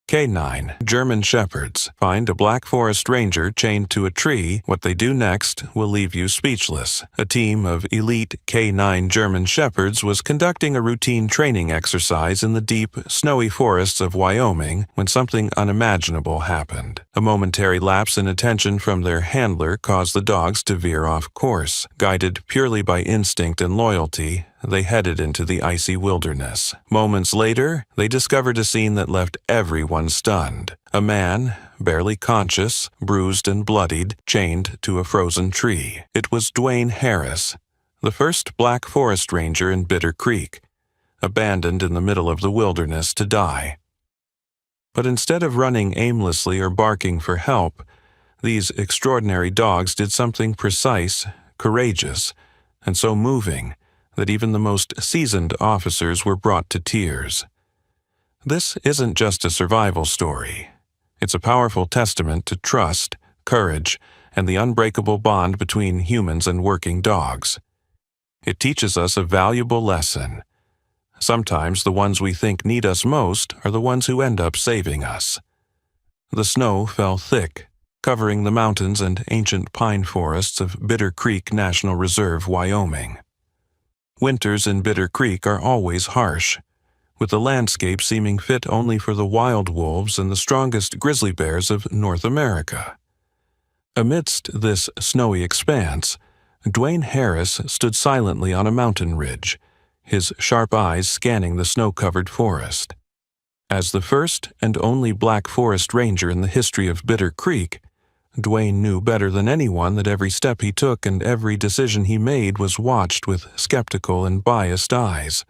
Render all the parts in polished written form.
Canine German Shepherds find a black forest ranger chained to a tree. What they do next will leave you speechless. A team of elite Canine German Shepherds was conducting a routine training exercise in the deep, snowy forests of Wyoming when something unimaginable happened. A momentary lapse in attention from their handler caused the dogs to veer off course. Guided purely by instinct and loyalty, they headed into the icy wilderness. Moments later, they discovered a scene that left everyone stunned. A man, barely conscious, bruised and bloodied, chained to a frozen tree. It was Dwayne Harris, the first black forest ranger in Bitter Creek, abandoned in the middle of the wilderness to die. But instead of running aimlessly or barking for help, these extraordinary dogs did something precise, courageous, and so moving that even the most seasoned officers were brought to tears. This isn't just a survival story. It's a powerful testament to trust, courage, and the unbreakable bond between humans and working dogs. It teaches us a valuable lesson. Sometimes the ones we think need us most are the ones who end up saving us. The snow fell thick, covering the mountains and ancient pine forests of Bitter Creek National Reserve, Wyoming. Winters in Bitter Creek are always harsh, with the landscape seeming fit only for the wild wolves and the strongest grizzly bears of North America. Amidst this snowy expanse, Dwayne Harris stood silently on a mountain ridge, his sharp eyes scanning the snow-covered forest. As the first and only black forest ranger in the history of Bitter Creek, Dwayne knew better than anyone that every step he took and every decision he made was watched with skeptical and biased eyes.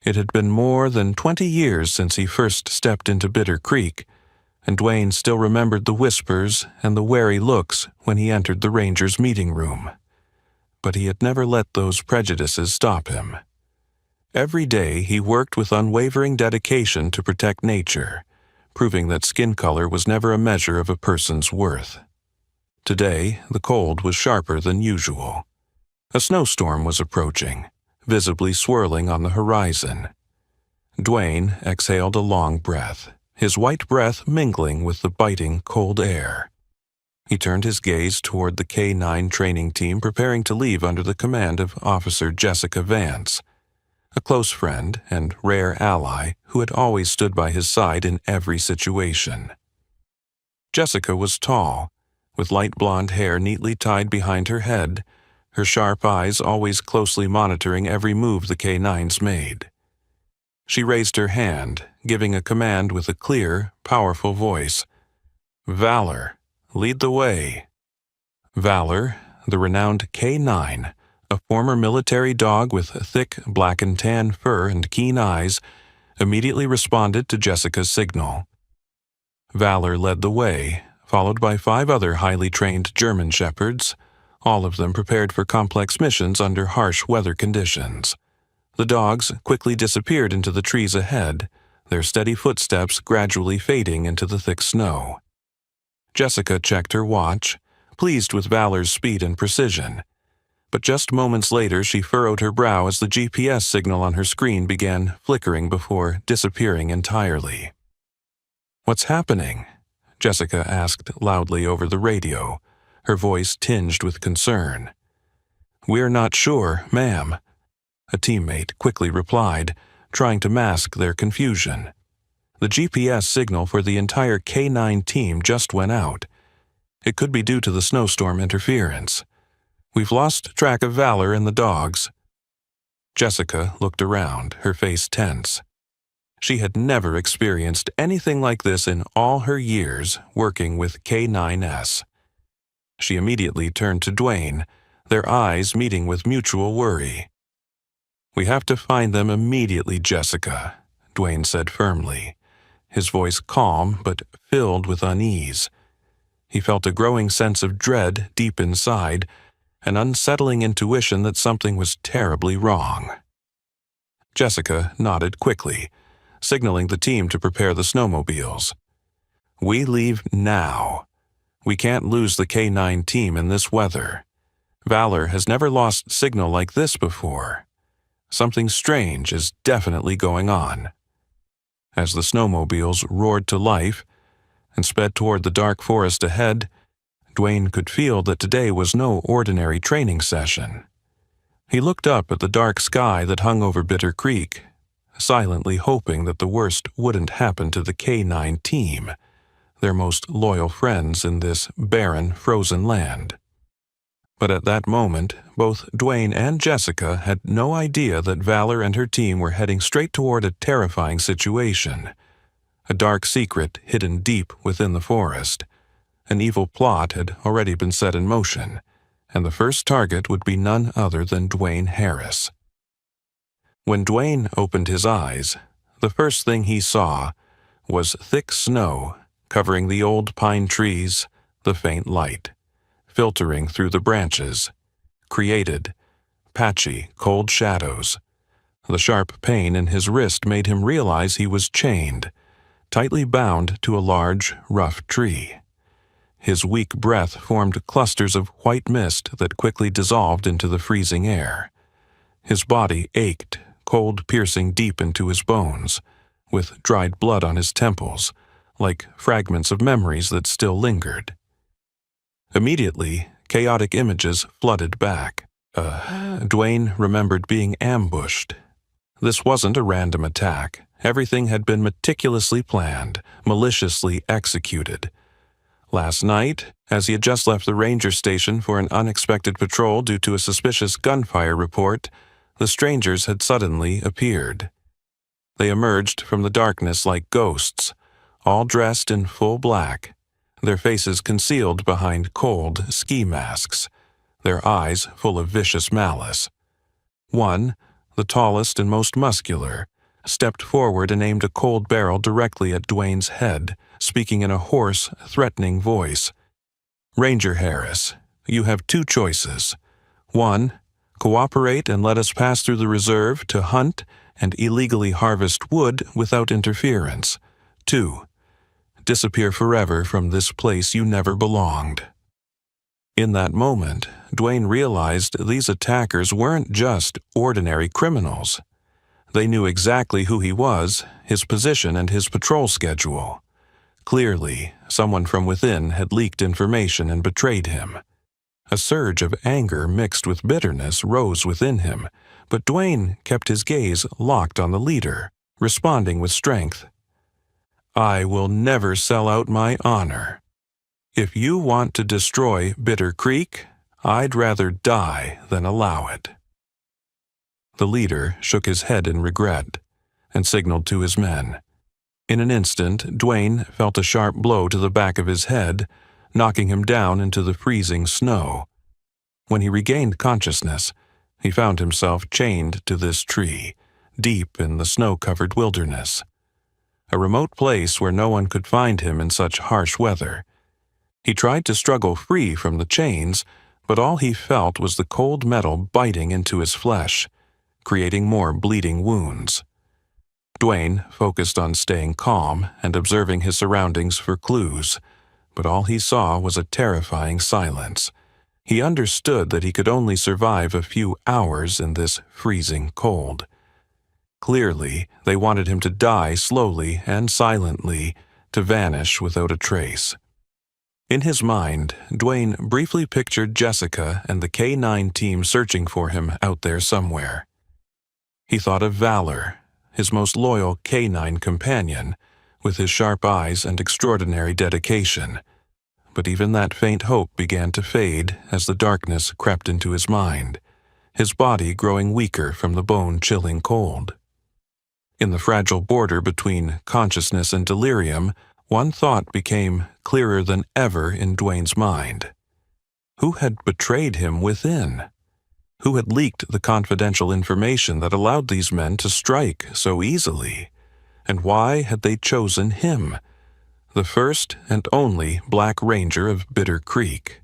It had been more than 20 years since he first stepped into Bitter Creek, and Dwayne still remembered the whispers and the wary looks when he entered the ranger's meeting room. But he had never let those prejudices stop him. Every day he worked with unwavering dedication to protect nature, proving that skin color was never a measure of a person's worth. Today, the cold was sharper than usual. A snowstorm was approaching, visibly swirling on the horizon. Dwayne exhaled a long breath, his white breath mingling with the biting cold air. He turned his gaze toward the K-9 training team preparing to leave under the command of Officer Jessica Vance, a close friend and rare ally who had always stood by his side in every situation. Jessica was tall, with light blonde hair neatly tied behind her head, her sharp eyes always closely monitoring every move the K-9s made. She raised her hand, giving a command with a clear, powerful voice. "Valor, lead the way." Valor, the renowned K-9, a former military dog with thick black and tan fur and keen eyes, immediately responded to Jessica's signal. Valor led the way, followed by 5 other highly trained German Shepherds, all of them prepared for complex missions under harsh weather conditions. The dogs quickly disappeared into the trees ahead, their steady footsteps gradually fading into the thick snow. Jessica checked her watch, pleased with Valor's speed and precision. But just moments later she furrowed her brow as the GPS signal on her screen began flickering before disappearing entirely. "What's happening?" Jessica asked loudly over the radio, her voice tinged with concern. "We're not sure, ma'am," a teammate quickly replied, trying to mask their confusion. The GPS signal for the entire K-9 team just went out. It could be due to the snowstorm interference. "We've lost track of Valor and the dogs." Jessica looked around, her face tense. She had never experienced anything like this in all her years working with K-9S. She immediately turned to Dwayne, their eyes meeting with mutual worry. "We have to find them immediately, Jessica," Dwayne said firmly, his voice calm but filled with unease. He felt a growing sense of dread deep inside, an unsettling intuition that something was terribly wrong. Jessica nodded quickly, signaling the team to prepare the snowmobiles. "We leave now. We can't lose the K-9 team in this weather. Valor has never lost signal like this before. Something strange is definitely going on." As the snowmobiles roared to life and sped toward the dark forest ahead, Dwayne could feel that today was no ordinary training session. He looked up at the dark sky that hung over Bitter Creek, silently hoping that the worst wouldn't happen to the K9 team, their most loyal friends in this barren, frozen land. But at that moment, both Dwayne and Jessica had no idea that Valor and her team were heading straight toward a terrifying situation. A dark secret hidden deep within the forest. An evil plot had already been set in motion, and the first target would be none other than Dwayne Harris. When Dwayne opened his eyes, the first thing he saw was thick snow covering the old pine trees, the faint light filtering through the branches, created patchy, cold shadows. The sharp pain in his wrist made him realize he was chained, tightly bound to a large, rough tree. His weak breath formed clusters of white mist that quickly dissolved into the freezing air. His body ached, cold piercing deep into his bones, with dried blood on his temples, like fragments of memories that still lingered. Immediately, chaotic images flooded back. Dwayne remembered being ambushed. This wasn't a random attack. Everything had been meticulously planned, maliciously executed. Last night, as he had just left the ranger station for an unexpected patrol due to a suspicious gunfire report, the strangers had suddenly appeared. They emerged from the darkness like ghosts, all dressed in full black, their faces concealed behind cold ski masks, their eyes full of vicious malice. One, the tallest and most muscular, stepped forward and aimed a cold barrel directly at Dwayne's head, speaking in a hoarse, threatening voice. "Ranger Harris, you have two choices. 1. Cooperate and let us pass through the reserve to hunt and illegally harvest wood without interference. 2. Disappear forever from this place you never belonged." In that moment, Dwayne realized these attackers weren't just ordinary criminals. They knew exactly who he was, his position, and his patrol schedule. Clearly, someone from within had leaked information and betrayed him. A surge of anger mixed with bitterness rose within him, but Dwayne kept his gaze locked on the leader, responding with strength. "I will never sell out my honor. If you want to destroy Bitter Creek, I'd rather die than allow it." The leader shook his head in regret and signaled to his men. In an instant, Dwayne felt a sharp blow to the back of his head, knocking him down into the freezing snow. When he regained consciousness, he found himself chained to this tree, deep in the snow-covered wilderness. A remote place where no one could find him in such harsh weather. He tried to struggle free from the chains, but all he felt was the cold metal biting into his flesh, creating more bleeding wounds. Dwayne focused on staying calm and observing his surroundings for clues, but all he saw was a terrifying silence. He understood that he could only survive a few hours in this freezing cold. Clearly, they wanted him to die slowly and silently, to vanish without a trace. In his mind, Dwayne briefly pictured Jessica and the K9 team searching for him out there somewhere. He thought of Valor, his most loyal K9 companion, with his sharp eyes and extraordinary dedication. But even that faint hope began to fade as the darkness crept into his mind, his body growing weaker from the bone-chilling cold. In the fragile border between consciousness and delirium, one thought became clearer than ever in Dwayne's mind. Who had betrayed him within? Who had leaked the confidential information that allowed these men to strike so easily? And why had they chosen him, the first and only Black Ranger of Bitter Creek?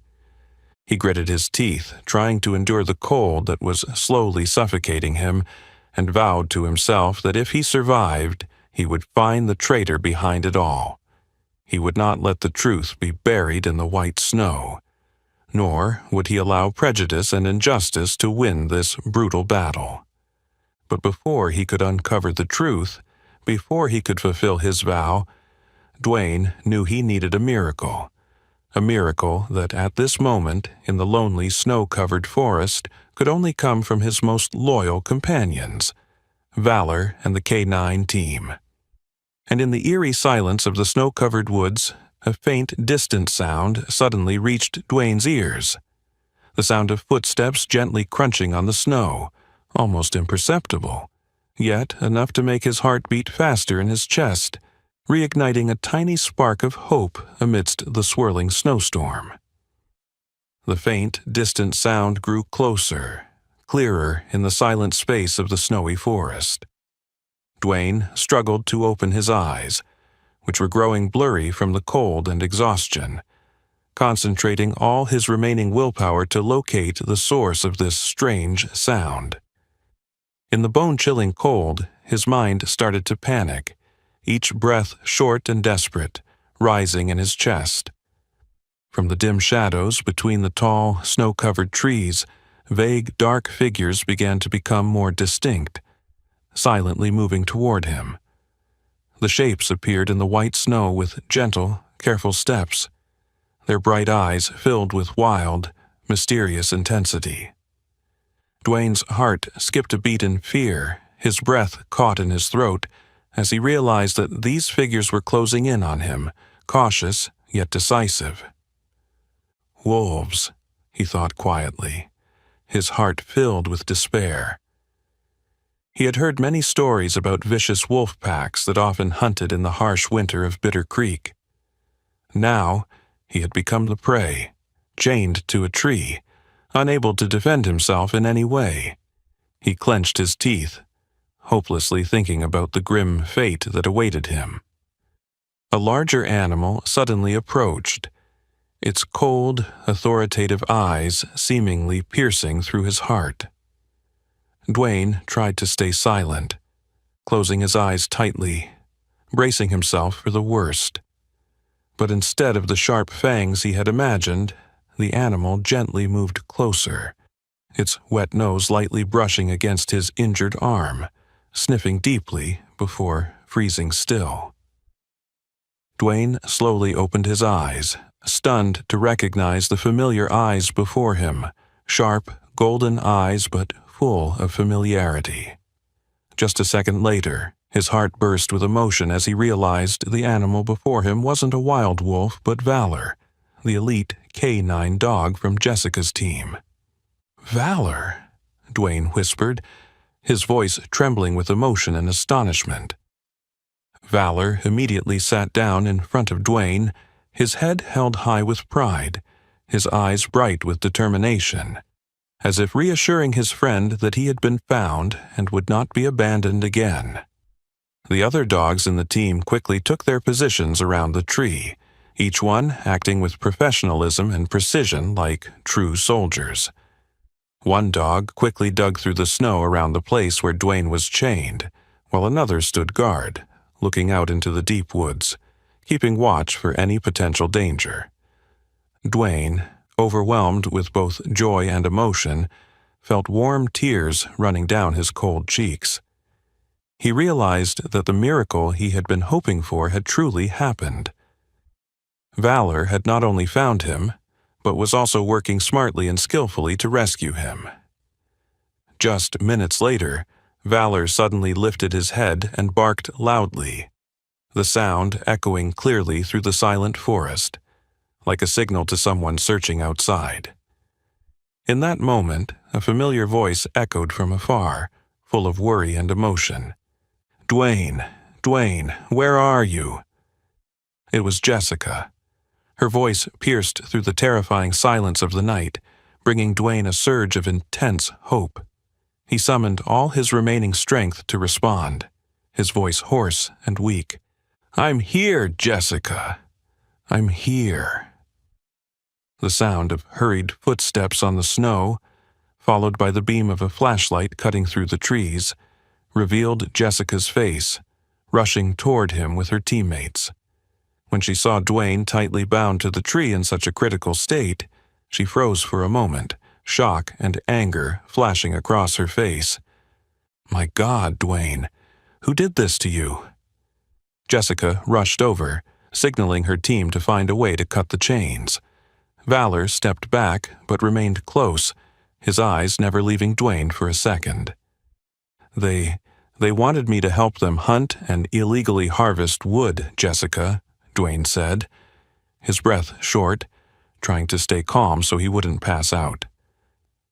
He gritted his teeth, trying to endure the cold that was slowly suffocating him, and vowed to himself that if he survived, he would find the traitor behind it all. He would not let the truth be buried in the white snow, nor would he allow prejudice and injustice to win this brutal battle. But before he could uncover the truth, Before he could fulfill his vow, Dwayne knew he needed a miracle that at this moment in the lonely snow-covered forest could only come from his most loyal companions, Valor and the K9 team. And in the eerie silence of the snow-covered woods, a faint, distant sound suddenly reached Dwayne's ears. The sound of footsteps gently crunching on the snow, almost imperceptible, yet enough to make his heart beat faster in his chest, reigniting a tiny spark of hope amidst the swirling snowstorm. The faint, distant sound grew closer, clearer in the silent space of the snowy forest. Dwayne struggled to open his eyes, which were growing blurry from the cold and exhaustion, concentrating all his remaining willpower to locate the source of this strange sound. In the bone-chilling cold, his mind started to panic, each breath short and desperate, rising in his chest. From the dim shadows between the tall, snow-covered trees, vague, dark figures began to become more distinct, silently moving toward him. The shapes appeared in the white snow with gentle, careful steps, their bright eyes filled with wild, mysterious intensity. Dwayne's heart skipped a beat in fear, his breath caught in his throat, as he realized that these figures were closing in on him, cautious yet decisive. Wolves, he thought quietly, his heart filled with despair. He had heard many stories about vicious wolf packs that often hunted in the harsh winter of Bitter Creek. Now, he had become the prey, chained to a tree, unable to defend himself in any way. He clenched his teeth, hopelessly thinking about the grim fate that awaited him. A larger animal suddenly approached, its cold, authoritative eyes seemingly piercing through his heart. Dwayne tried to stay silent, closing his eyes tightly, bracing himself for the worst. But instead of the sharp fangs he had imagined, the animal gently moved closer, its wet nose lightly brushing against his injured arm, sniffing deeply before freezing still. Dwayne slowly opened his eyes, stunned to recognize the familiar eyes before him, sharp, golden eyes but full of familiarity. Just a second later, his heart burst with emotion as he realized the animal before him wasn't a wild wolf but Valor, the elite K9 dog from Jessica's team. "Valor," Dwayne whispered, his voice trembling with emotion and astonishment. Valor immediately sat down in front of Dwayne, his head held high with pride, his eyes bright with determination, as if reassuring his friend that he had been found and would not be abandoned again. The other dogs in the team quickly took their positions around the tree, each one acting with professionalism and precision like true soldiers. One dog quickly dug through the snow around the place where Dwayne was chained, while another stood guard, looking out into the deep woods, keeping watch for any potential danger. Dwayne, overwhelmed with both joy and emotion, felt warm tears running down his cold cheeks. He realized that the miracle he had been hoping for had truly happened. Valor had not only found him, but was also working smartly and skillfully to rescue him. Just minutes later, Valor suddenly lifted his head and barked loudly, the sound echoing clearly through the silent forest, like a signal to someone searching outside. In that moment, a familiar voice echoed from afar, full of worry and emotion. "Dwayne, Dwayne, where are you?" It was Jessica. Her voice pierced through the terrifying silence of the night, bringing Dwayne a surge of intense hope. He summoned all his remaining strength to respond, his voice hoarse and weak. "I'm here, Jessica. I'm here." The sound of hurried footsteps on the snow, followed by the beam of a flashlight cutting through the trees, revealed Jessica's face, rushing toward him with her teammates. When she saw Dwayne tightly bound to the tree in such a critical state, she froze for a moment, shock and anger flashing across her face. "My God, Dwayne, who did this to you?" Jessica rushed over, signaling her team to find a way to cut the chains. Valor stepped back but remained close, his eyes never leaving Dwayne for a second. They wanted me to help them hunt and illegally harvest wood, Jessica, Dwayne said, his breath short, trying to stay calm so he wouldn't pass out.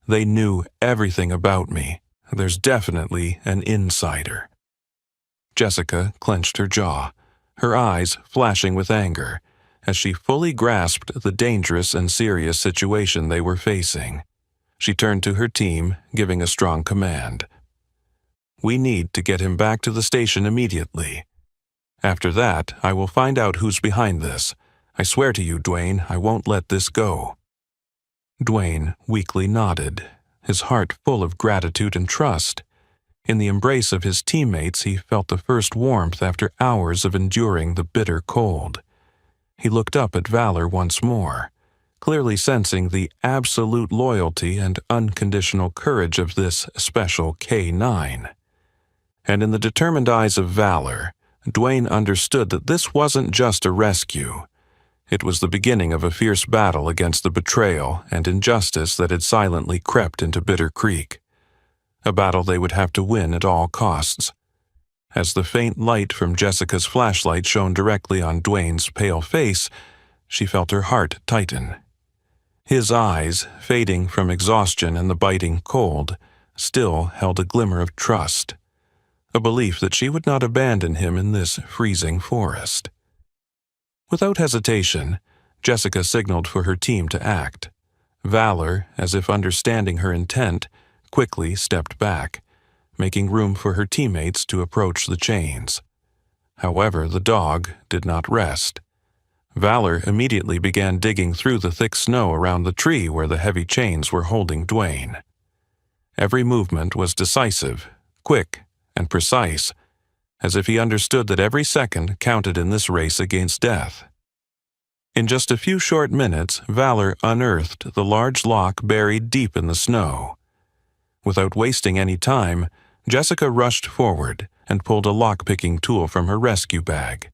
They knew everything about me. There's definitely an insider. Jessica clenched her jaw, her eyes flashing with anger, as she fully grasped the dangerous and serious situation they were facing. She turned to her team, giving a strong command. We need to get him back to the station immediately. After that, I will find out who's behind this. I swear to you, Dwayne, I won't let this go. Dwayne weakly nodded, his heart full of gratitude and trust. In the embrace of his teammates, he felt the first warmth after hours of enduring the bitter cold. He looked up at Valor once more, clearly sensing the absolute loyalty and unconditional courage of this special K-9. And in the determined eyes of Valor, Dwayne understood that this wasn't just a rescue. It was the beginning of a fierce battle against the betrayal and injustice that had silently crept into Bitter Creek. A battle they would have to win at all costs. As the faint light from Jessica's flashlight shone directly on Dwayne's pale face, she felt her heart tighten. His eyes, fading from exhaustion and the biting cold, still held a glimmer of trust, a belief that she would not abandon him in this freezing forest. Without hesitation, Jessica signaled for her team to act. Valor, as if understanding her intent, quickly stepped back, making room for her teammates to approach the chains. However, the dog did not rest. Valor immediately began digging through the thick snow around the tree where the heavy chains were holding Dwayne. Every movement was decisive, quick, and precise, as if he understood that every second counted in this race against death. In just a few short minutes, Valor unearthed the large lock buried deep in the snow. Without wasting any time, Jessica rushed forward and pulled a lock-picking tool from her rescue bag.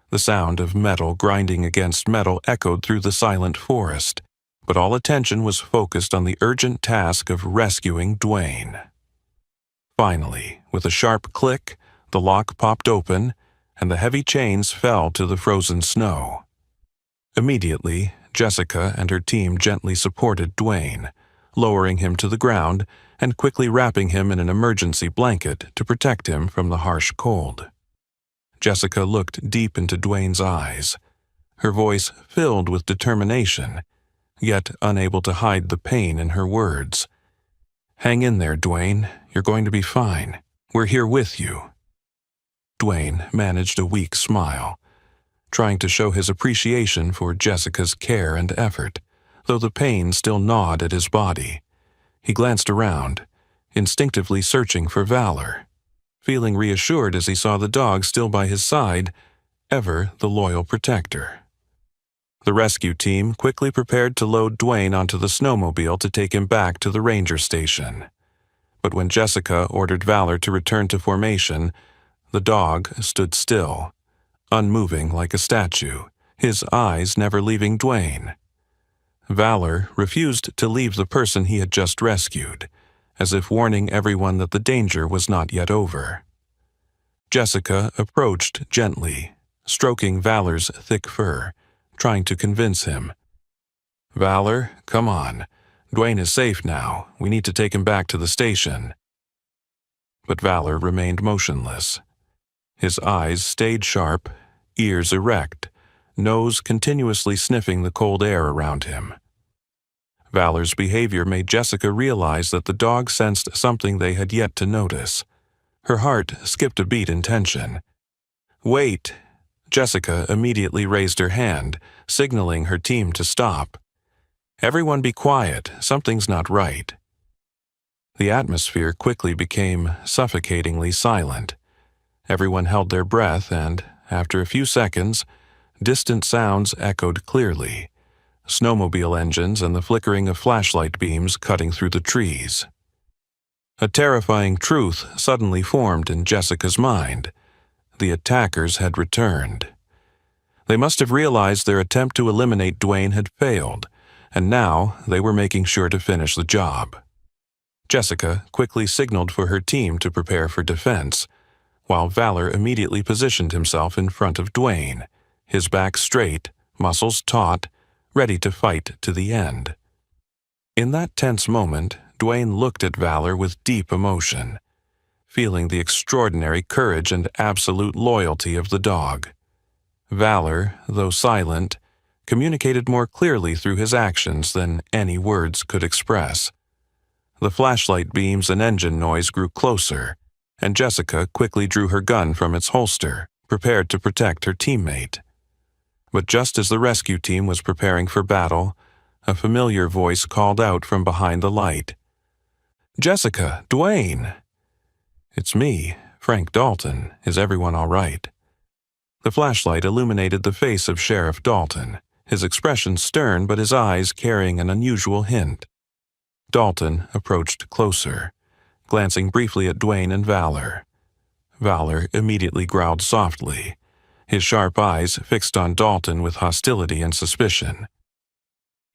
The sound of metal grinding against metal echoed through the silent forest, but all attention was focused on the urgent task of rescuing Dwayne. Finally, with a sharp click, the lock popped open, and the heavy chains fell to the frozen snow. Immediately, Jessica and her team gently supported Dwayne, lowering him to the ground and quickly wrapping him in an emergency blanket to protect him from the harsh cold. Jessica looked deep into Dwayne's eyes, her voice filled with determination, yet unable to hide the pain in her words. "Hang in there, Dwayne. You're going to be fine. We're here with you." Dwayne managed a weak smile, trying to show his appreciation for Jessica's care and effort, though the pain still gnawed at his body. He glanced around, instinctively searching for Valor, feeling reassured as he saw the dog still by his side, ever the loyal protector. The rescue team quickly prepared to load Dwayne onto the snowmobile to take him back to the ranger station. But when Jessica ordered Valor to return to formation, the dog stood still, unmoving like a statue, his eyes never leaving Dwayne. Valor refused to leave the person he had just rescued, as if warning everyone that the danger was not yet over. Jessica approached gently, stroking Valor's thick fur, trying to convince him. "Valor, come on. Dwayne is safe now. We need to take him back to the station." But Valor remained motionless. His eyes stayed sharp, ears erect, nose continuously sniffing the cold air around him. Valor's behavior made Jessica realize that the dog sensed something they had yet to notice. Her heart skipped a beat in tension. "Wait!" Jessica immediately raised her hand, signaling her team to stop. "Everyone be quiet, something's not right." The atmosphere quickly became suffocatingly silent. Everyone held their breath and, after a few seconds, distant sounds echoed clearly. Snowmobile engines and the flickering of flashlight beams cutting through the trees. A terrifying truth suddenly formed in Jessica's mind. the attackers had returned. They must have realized their attempt to eliminate Dwayne had failed, and now they were making sure to finish the job. Jessica quickly signaled for her team to prepare for defense, while Valor immediately positioned himself in front of Dwayne, his back straight, muscles taut, ready to fight to the end. In that tense moment, Dwayne looked at Valor with deep emotion, feeling the extraordinary courage and absolute loyalty of the dog. Valor, though silent, communicated more clearly through his actions than any words could express. The flashlight beams and engine noise grew closer, and Jessica quickly drew her gun from its holster, prepared to protect her teammate. But just as the rescue team was preparing for battle, a familiar voice called out from behind the light. "Jessica, Dwayne!" "It's me, Frank Dalton. Is everyone all right?" The flashlight illuminated the face of Sheriff Dalton, his expression stern but his eyes carrying an unusual hint. Dalton approached closer, glancing briefly at Dwayne and Valor. Valor immediately growled softly, his sharp eyes fixed on Dalton with hostility and suspicion.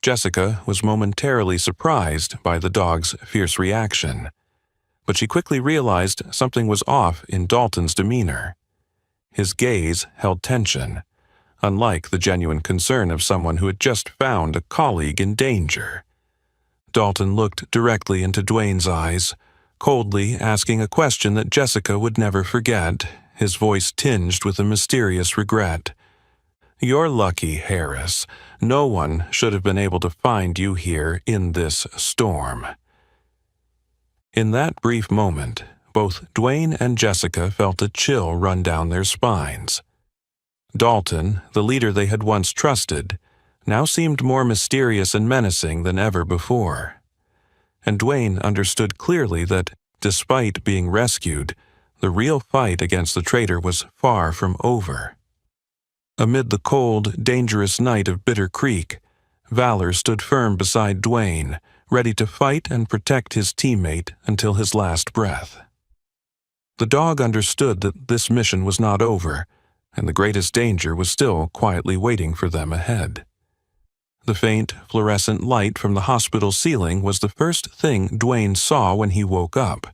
Jessica was momentarily surprised by the dog's fierce reaction, but she quickly realized something was off in Dalton's demeanor. His gaze held tension, unlike the genuine concern of someone who had just found a colleague in danger. Dalton looked directly into Dwayne's eyes, coldly asking a question that Jessica would never forget, his voice tinged with a mysterious regret. "You're lucky, Harris. No one should have been able to find you here in this storm." In that brief moment, both Dwayne and Jessica felt a chill run down their spines. Dalton, the leader they had once trusted, now seemed more mysterious and menacing than ever before. And Dwayne understood clearly that, despite being rescued, the real fight against the traitor was far from over. Amid the cold, dangerous night of Bitter Creek, Valor stood firm beside Dwayne, ready to fight and protect his teammate until his last breath. The dog understood that this mission was not over, and the greatest danger was still quietly waiting for them ahead. The faint, fluorescent light from the hospital ceiling was the first thing Dwayne saw when he woke up,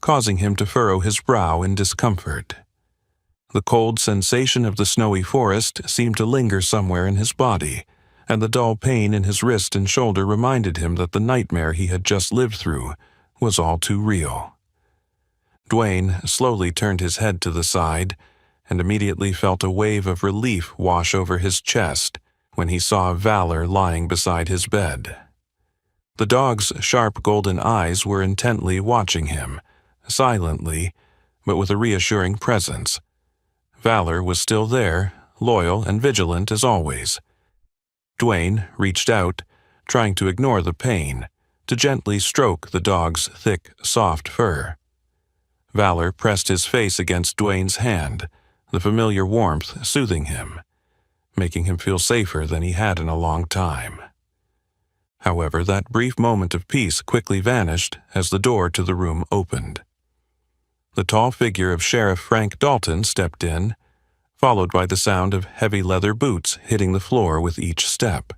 causing him to furrow his brow in discomfort. The cold sensation of the snowy forest seemed to linger somewhere in his body, and the dull pain in his wrist and shoulder reminded him that the nightmare he had just lived through was all too real. Dwayne slowly turned his head to the side and immediately felt a wave of relief wash over his chest when he saw Valor lying beside his bed. The dog's sharp golden eyes were intently watching him, silently, but with a reassuring presence. Valor was still there, loyal and vigilant as always. Dwayne reached out, trying to ignore the pain, to gently stroke the dog's thick, soft fur. Valor pressed his face against Dwayne's hand, the familiar warmth soothing him, making him feel safer than he had in a long time. However, that brief moment of peace quickly vanished as the door to the room opened. The tall figure of Sheriff Frank Dalton stepped in, followed by the sound of heavy leather boots hitting the floor with each step.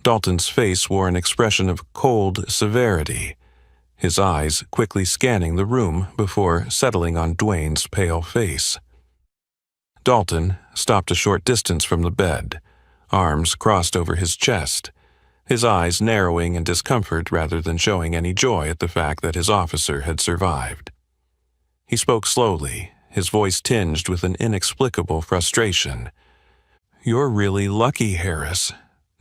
Dalton's face wore an expression of cold severity, his eyes quickly scanning the room before settling on Dwayne's pale face. Dalton stopped a short distance from the bed, arms crossed over his chest, his eyes narrowing in discomfort rather than showing any joy at the fact that his officer had survived. He spoke slowly, his voice tinged with an inexplicable frustration. "You're really lucky, Harris.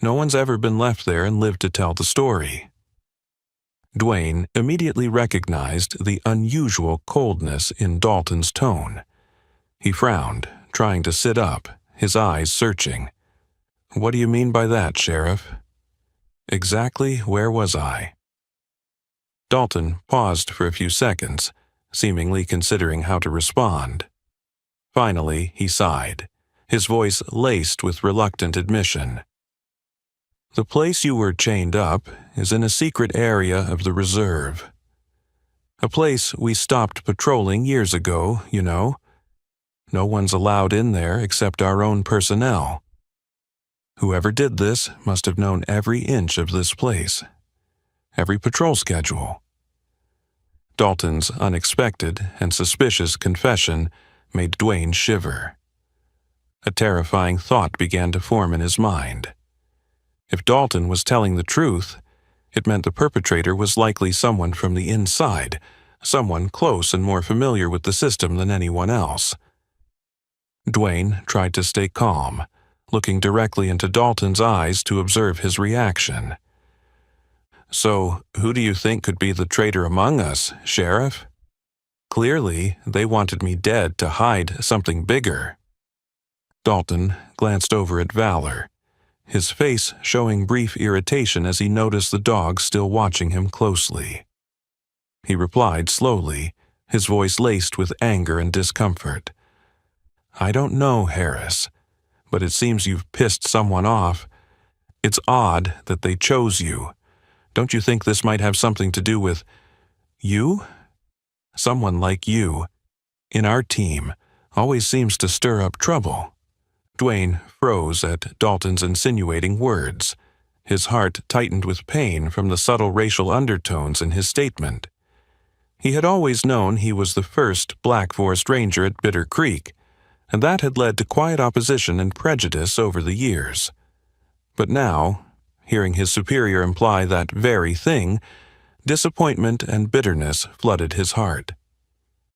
No one's ever been left there and lived to tell the story." Dwayne immediately recognized the unusual coldness in Dalton's tone. He frowned, trying to sit up, his eyes searching. "What do you mean by that, Sheriff?" "Exactly where was I?" Dalton paused for a few seconds, seemingly considering how to respond. Finally, he sighed, his voice laced with reluctant admission. "The place you were chained up is in a secret area of the reserve. A place we stopped patrolling years ago, you know. No one's allowed in there except our own personnel. Whoever did this must have known every inch of this place, every patrol schedule. Dalton's unexpected and suspicious confession made Dwayne shiver. A terrifying thought began to form in his mind. If Dalton was telling the truth, it meant the perpetrator was likely someone from the inside, someone close and more familiar with the system than anyone else. Dwayne tried to stay calm, looking directly into Dalton's eyes to observe his reaction. "So, who do you think could be the traitor among us, Sheriff? Clearly, they wanted me dead to hide something bigger." Dalton glanced over at Valor, his face showing brief irritation as he noticed the dog still watching him closely. He replied slowly, his voice laced with anger and discomfort. "I don't know, Harris, but it seems you've pissed someone off. It's odd that they chose you. Don't you think this might have something to do with you? Someone like you, in our team, always seems to stir up trouble." Dwayne froze at Dalton's insinuating words. His heart tightened with pain from the subtle racial undertones in his statement. He had always known he was the first Black Forest Ranger at Bitter Creek, and that had led to quiet opposition and prejudice over the years. But now, hearing his superior imply that very thing, disappointment and bitterness flooded his heart.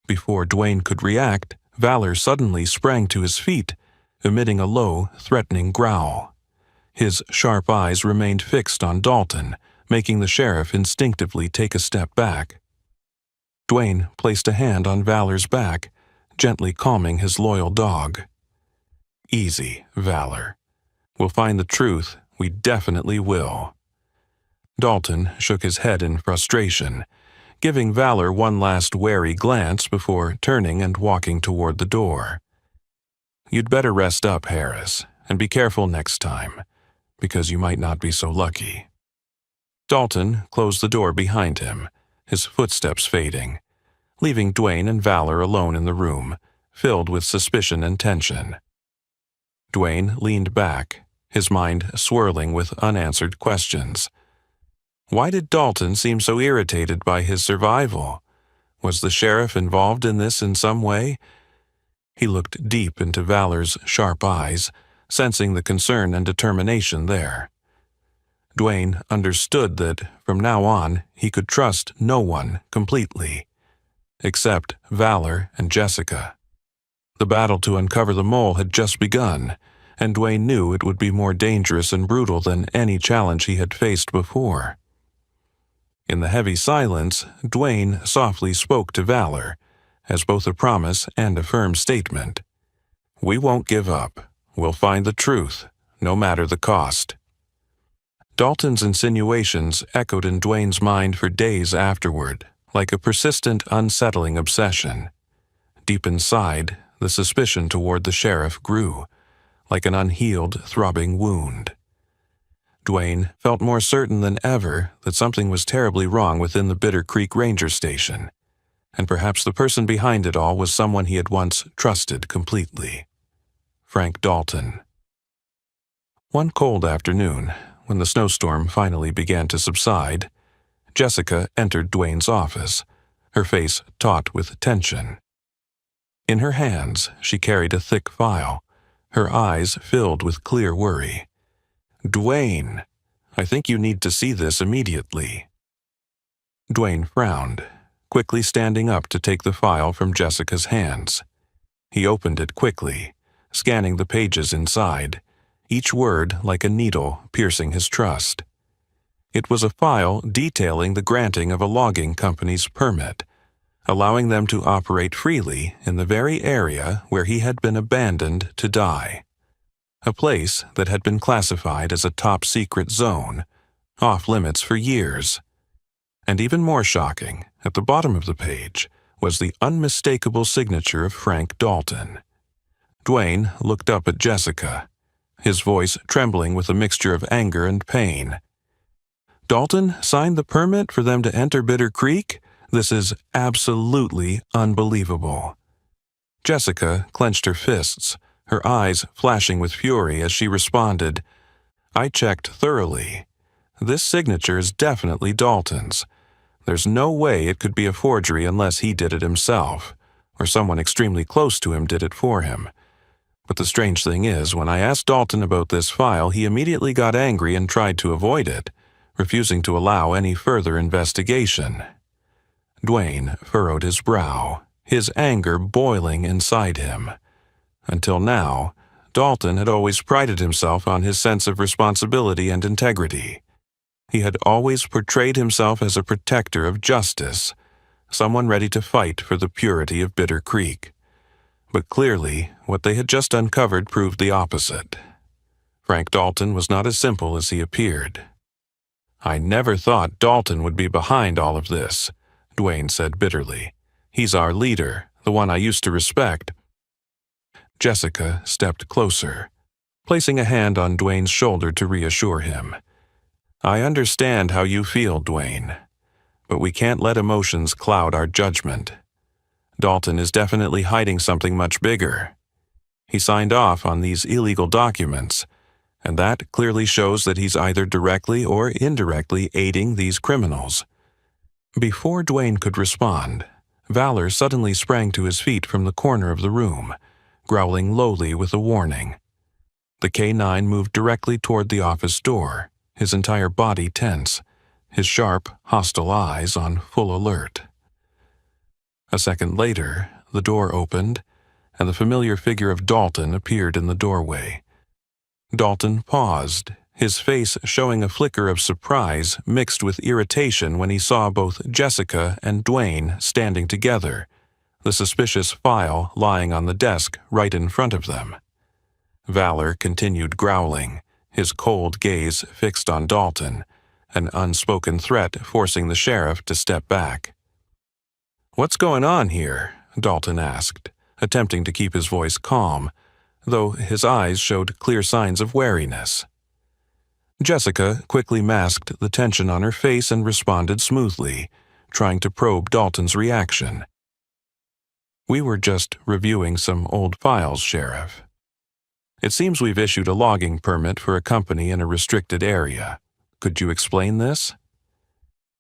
Before Dwayne could react, Valor suddenly sprang to his feet, emitting a low, threatening growl. His sharp eyes remained fixed on Dalton, making the sheriff instinctively take a step back. Dwayne placed a hand on Valor's back, gently calming his loyal dog. "Easy, Valor. We'll find the truth, we definitely will." Dalton shook his head in frustration, giving Valor one last wary glance before turning and walking toward the door. "You'd better rest up, Harris, and be careful next time, because you might not be so lucky." Dalton closed the door behind him, his footsteps fading, leaving Dwayne and Valor alone in the room, filled with suspicion and tension. Dwayne leaned back, his mind swirling with unanswered questions. Why did Dalton seem so irritated by his survival? Was the sheriff involved in this in some way? He looked deep into Valor's sharp eyes, sensing the concern and determination there. Dwayne understood that, from now on, he could trust no one completely, except Valor and Jessica. The battle to uncover the mole had just begun, and Dwayne knew it would be more dangerous and brutal than any challenge he had faced before. In the heavy silence, Dwayne softly spoke to Valor, as both a promise and a firm statement. "We won't give up. We'll find the truth, no matter the cost." Dalton's insinuations echoed in Dwayne's mind for days afterward, like a persistent, unsettling obsession. Deep inside, the suspicion toward the sheriff grew, like an unhealed, throbbing wound. Dwayne felt more certain than ever that something was terribly wrong within the Bitter Creek Ranger Station, and perhaps the person behind it all was someone he had once trusted completely. Frank Dalton. One cold afternoon, when the snowstorm finally began to subside, Jessica entered Dwayne's office, her face taut with tension. In her hands, she carried a thick file, her eyes filled with clear worry. "Dwayne, I think you need to see this immediately." Dwayne frowned, quickly standing up to take the file from Jessica's hands. He opened it quickly, scanning the pages inside, each word like a needle piercing his trust. It was a file detailing the granting of a logging company's permit, allowing them to operate freely in the very area where he had been abandoned to die. A place that had been classified as a top-secret zone, off-limits for years. And even more shocking, at the bottom of the page, was the unmistakable signature of Frank Dalton. Dwayne looked up at Jessica, his voice trembling with a mixture of anger and pain. "Dalton signed the permit for them to enter Bitter Creek? This is absolutely unbelievable." Jessica clenched her fists, her eyes flashing with fury as she responded, "I checked thoroughly. This signature is definitely Dalton's. There's no way it could be a forgery unless he did it himself, or someone extremely close to him did it for him. But the strange thing is, when I asked Dalton about this file, he immediately got angry and tried to avoid it, refusing to allow any further investigation." Dwayne furrowed his brow, his anger boiling inside him. Until now, Dalton had always prided himself on his sense of responsibility and integrity. He had always portrayed himself as a protector of justice, someone ready to fight for the purity of Bitter Creek. But clearly, what they had just uncovered proved the opposite. Frank Dalton was not as simple as he appeared. "I never thought Dalton would be behind all of this," Dwayne said bitterly. "He's our leader, the one I used to respect." Jessica stepped closer, placing a hand on Dwayne's shoulder to reassure him. "I understand how you feel, Dwayne, but we can't let emotions cloud our judgment. Dalton is definitely hiding something much bigger. He signed off on these illegal documents, and that clearly shows that he's either directly or indirectly aiding these criminals." Before Dwayne could respond, Valor suddenly sprang to his feet from the corner of the room, growling lowly with a warning. The K-9 moved directly toward the office door, his entire body tense, his sharp, hostile eyes on full alert. A second later, the door opened, and the familiar figure of Dalton appeared in the doorway. Dalton paused, his face showing a flicker of surprise mixed with irritation when he saw both Jessica and Dwayne standing together, the suspicious file lying on the desk right in front of them. Valor continued growling, his cold gaze fixed on Dalton, an unspoken threat forcing the sheriff to step back. "What's going on here?" Dalton asked, attempting to keep his voice calm, though his eyes showed clear signs of wariness. Jessica quickly masked the tension on her face and responded smoothly, trying to probe Dalton's reaction. "We were just reviewing some old files, Sheriff. It seems we've issued a logging permit for a company in a restricted area. Could you explain this?"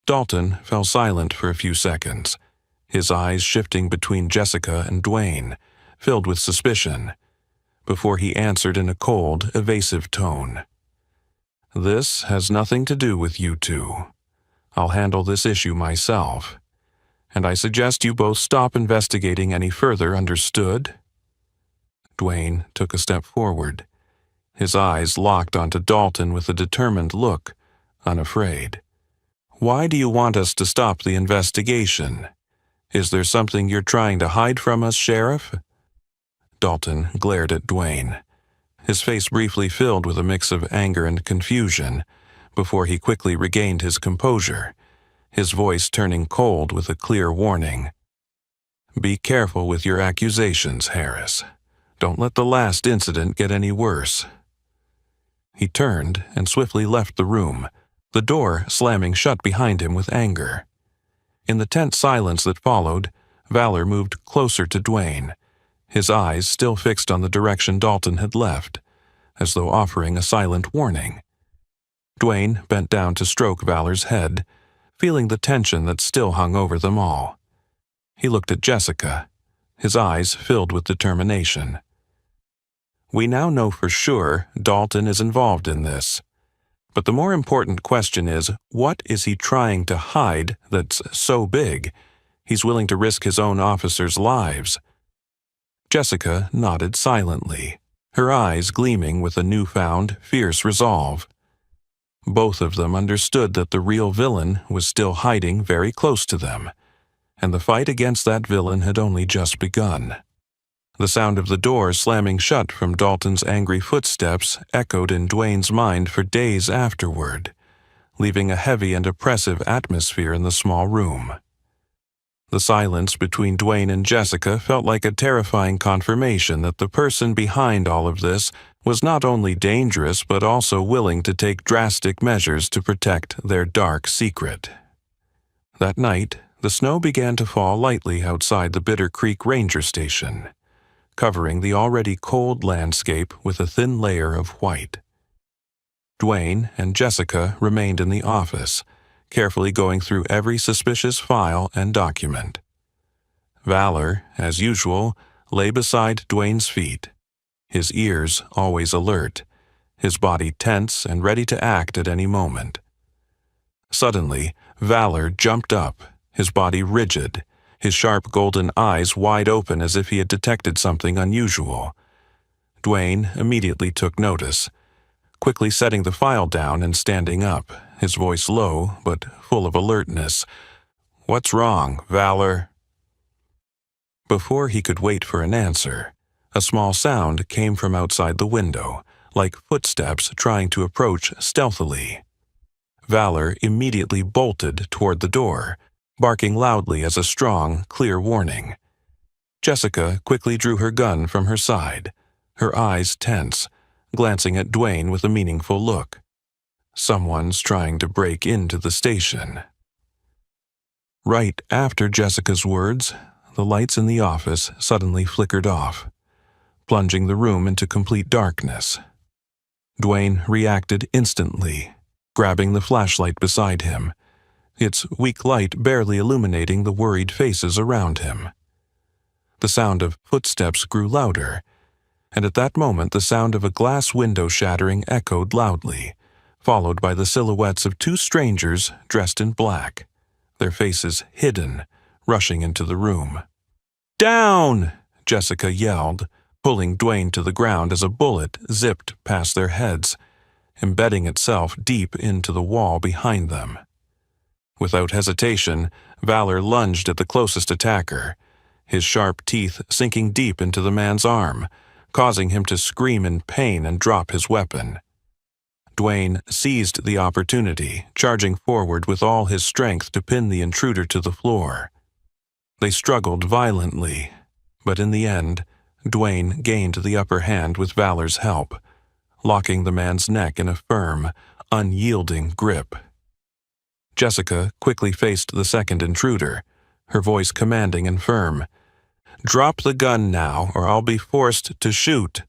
Dalton fell silent for a few seconds, his eyes shifting between Jessica and Dwayne, filled with suspicion, before he answered in a cold, evasive tone. "This has nothing to do with you two. I'll handle this issue myself, and I suggest you both stop investigating any further, understood?" Dwayne took a step forward, his eyes locked onto Dalton with a determined look, unafraid. "Why do you want us to stop the investigation? Is there something you're trying to hide from us, Sheriff?" Dalton glared at Dwayne, his face briefly filled with a mix of anger and confusion, before he quickly regained his composure, his voice turning cold with a clear warning. "Be careful with your accusations, Harris. Don't let the last incident get any worse." He turned and swiftly left the room, the door slamming shut behind him with anger. In the tense silence that followed, Valor moved closer to Dwayne, his eyes still fixed on the direction Dalton had left, as though offering a silent warning. Dwayne bent down to stroke Valor's head, feeling the tension that still hung over them all. He looked at Jessica, his eyes filled with determination. "We now know for sure Dalton is involved in this. But the more important question is, what is he trying to hide that's so big he's willing to risk his own officers' lives?" Jessica nodded silently, her eyes gleaming with a newfound, fierce resolve. Both of them understood that the real villain was still hiding very close to them, and the fight against that villain had only just begun. The sound of the door slamming shut from Dalton's angry footsteps echoed in Dwayne's mind for days afterward, leaving a heavy and oppressive atmosphere in the small room. The silence between Dwayne and Jessica felt like a terrifying confirmation that the person behind all of this was not only dangerous but also willing to take drastic measures to protect their dark secret. That night, the snow began to fall lightly outside the Bitter Creek Ranger Station, covering the already cold landscape with a thin layer of white. Dwayne and Jessica remained in the office, carefully going through every suspicious file and document. Valor, as usual, lay beside Dwayne's feet, his ears always alert, his body tense and ready to act at any moment. Suddenly, Valor jumped up, his body rigid, his sharp golden eyes wide open as if he had detected something unusual. Dwayne immediately took notice, quickly setting the file down and standing up, his voice low but full of alertness. "What's wrong, Valor?" Before he could wait for an answer, a small sound came from outside the window, like footsteps trying to approach stealthily. Valor immediately bolted toward the door, barking loudly as a strong, clear warning. Jessica quickly drew her gun from her side, her eyes tense, glancing at Dwayne with a meaningful look. Someone's trying to break into the station. Right after Jessica's words, the lights in the office suddenly flickered off, plunging the room into complete darkness. Dwayne reacted instantly, grabbing the flashlight beside him, its weak light barely illuminating the worried faces around him. The sound of footsteps grew louder, and at that moment the sound of a glass window shattering echoed loudly, followed by the silhouettes of two strangers dressed in black, their faces hidden, rushing into the room. "Down!" Jessica yelled, pulling Dwayne to the ground as a bullet zipped past their heads, embedding itself deep into the wall behind them. Without hesitation, Valor lunged at the closest attacker, his sharp teeth sinking deep into the man's arm, causing him to scream in pain and drop his weapon. Dwayne seized the opportunity, charging forward with all his strength to pin the intruder to the floor. They struggled violently, but in the end, Dwayne gained the upper hand with Valor's help, locking the man's neck in a firm, unyielding grip. Jessica quickly faced the second intruder, her voice commanding and firm. "Drop the gun now, or I'll be forced to shoot."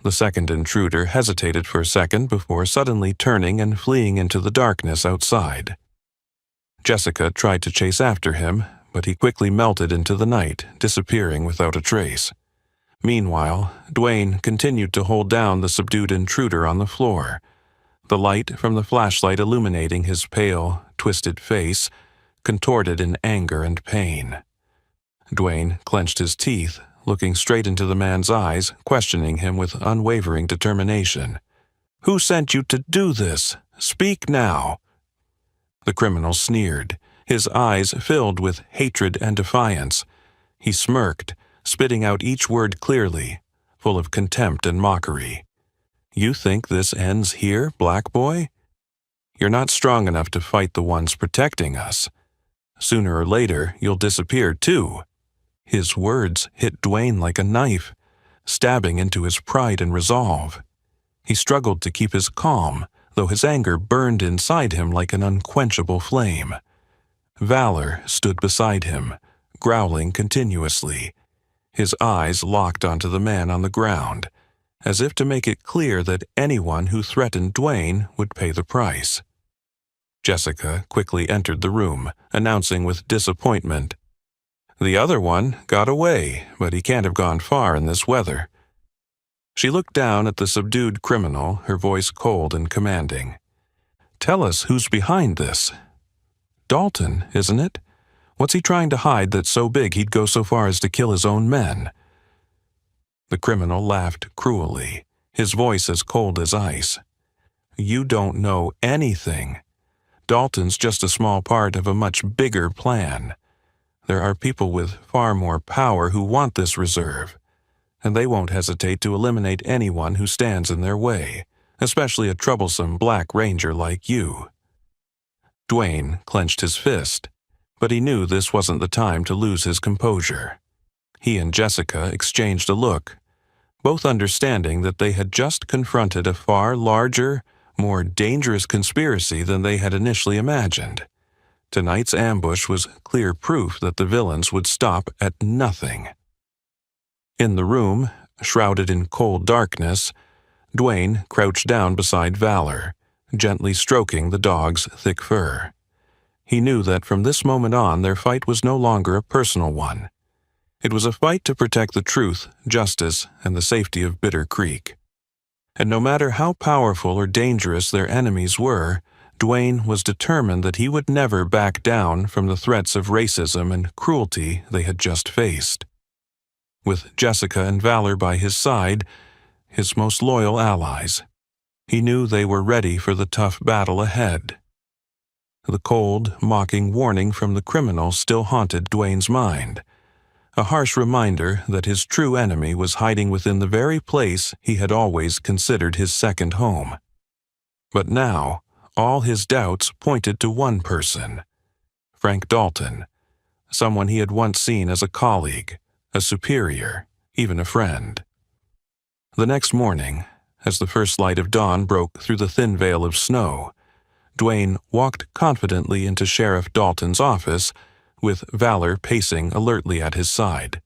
The second intruder hesitated for a second before suddenly turning and fleeing into the darkness outside. Jessica tried to chase after him, but he quickly melted into the night, disappearing without a trace. Meanwhile, Dwayne continued to hold down the subdued intruder on the floor, the light from the flashlight illuminating his pale, twisted face, contorted in anger and pain. Dwayne clenched his teeth, looking straight into the man's eyes, questioning him with unwavering determination. "Who sent you to do this? Speak now." The criminal sneered, his eyes filled with hatred and defiance. He smirked, spitting out each word clearly, full of contempt and mockery. "You think this ends here, black boy? You're not strong enough to fight the ones protecting us. Sooner or later, you'll disappear too." His words hit Dwayne like a knife, stabbing into his pride and resolve. He struggled to keep his calm, though his anger burned inside him like an unquenchable flame. Valor stood beside him, growling continuously, his eyes locked onto the man on the ground, as if to make it clear that anyone who threatened Dwayne would pay the price. Jessica quickly entered the room, announcing with disappointment, "The other one got away, but he can't have gone far in this weather." She looked down at the subdued criminal, her voice cold and commanding. "Tell us who's behind this." "Dalton, isn't it? What's he trying to hide that's so big he'd go so far as to kill his own men?" The criminal laughed cruelly, his voice as cold as ice. "You don't know anything. Dalton's just a small part of a much bigger plan. There are people with far more power who want this reserve, and they won't hesitate to eliminate anyone who stands in their way, especially a troublesome black ranger like you." Dwayne clenched his fist, but he knew this wasn't the time to lose his composure. He and Jessica exchanged a look, both understanding that they had just confronted a far larger, more dangerous conspiracy than they had initially imagined. Tonight's ambush was clear proof that the villains would stop at nothing. In the room, shrouded in cold darkness, Dwayne crouched down beside Valor, gently stroking the dog's thick fur. He knew that from this moment on their fight was no longer a personal one. It was a fight to protect the truth, justice, and the safety of Bitter Creek. And no matter how powerful or dangerous their enemies were, Dwayne was determined that he would never back down from the threats of racism and cruelty they had just faced. With Jessica and Valor by his side, his most loyal allies, he knew they were ready for the tough battle ahead. The cold, mocking warning from the criminal still haunted Dwayne's mind, a harsh reminder that his true enemy was hiding within the very place he had always considered his second home. But now, all his doubts pointed to one person, Frank Dalton, someone he had once seen as a colleague, a superior, even a friend. The next morning, as the first light of dawn broke through the thin veil of snow, Dwayne walked confidently into Sheriff Dalton's office, with Valor pacing alertly at his side.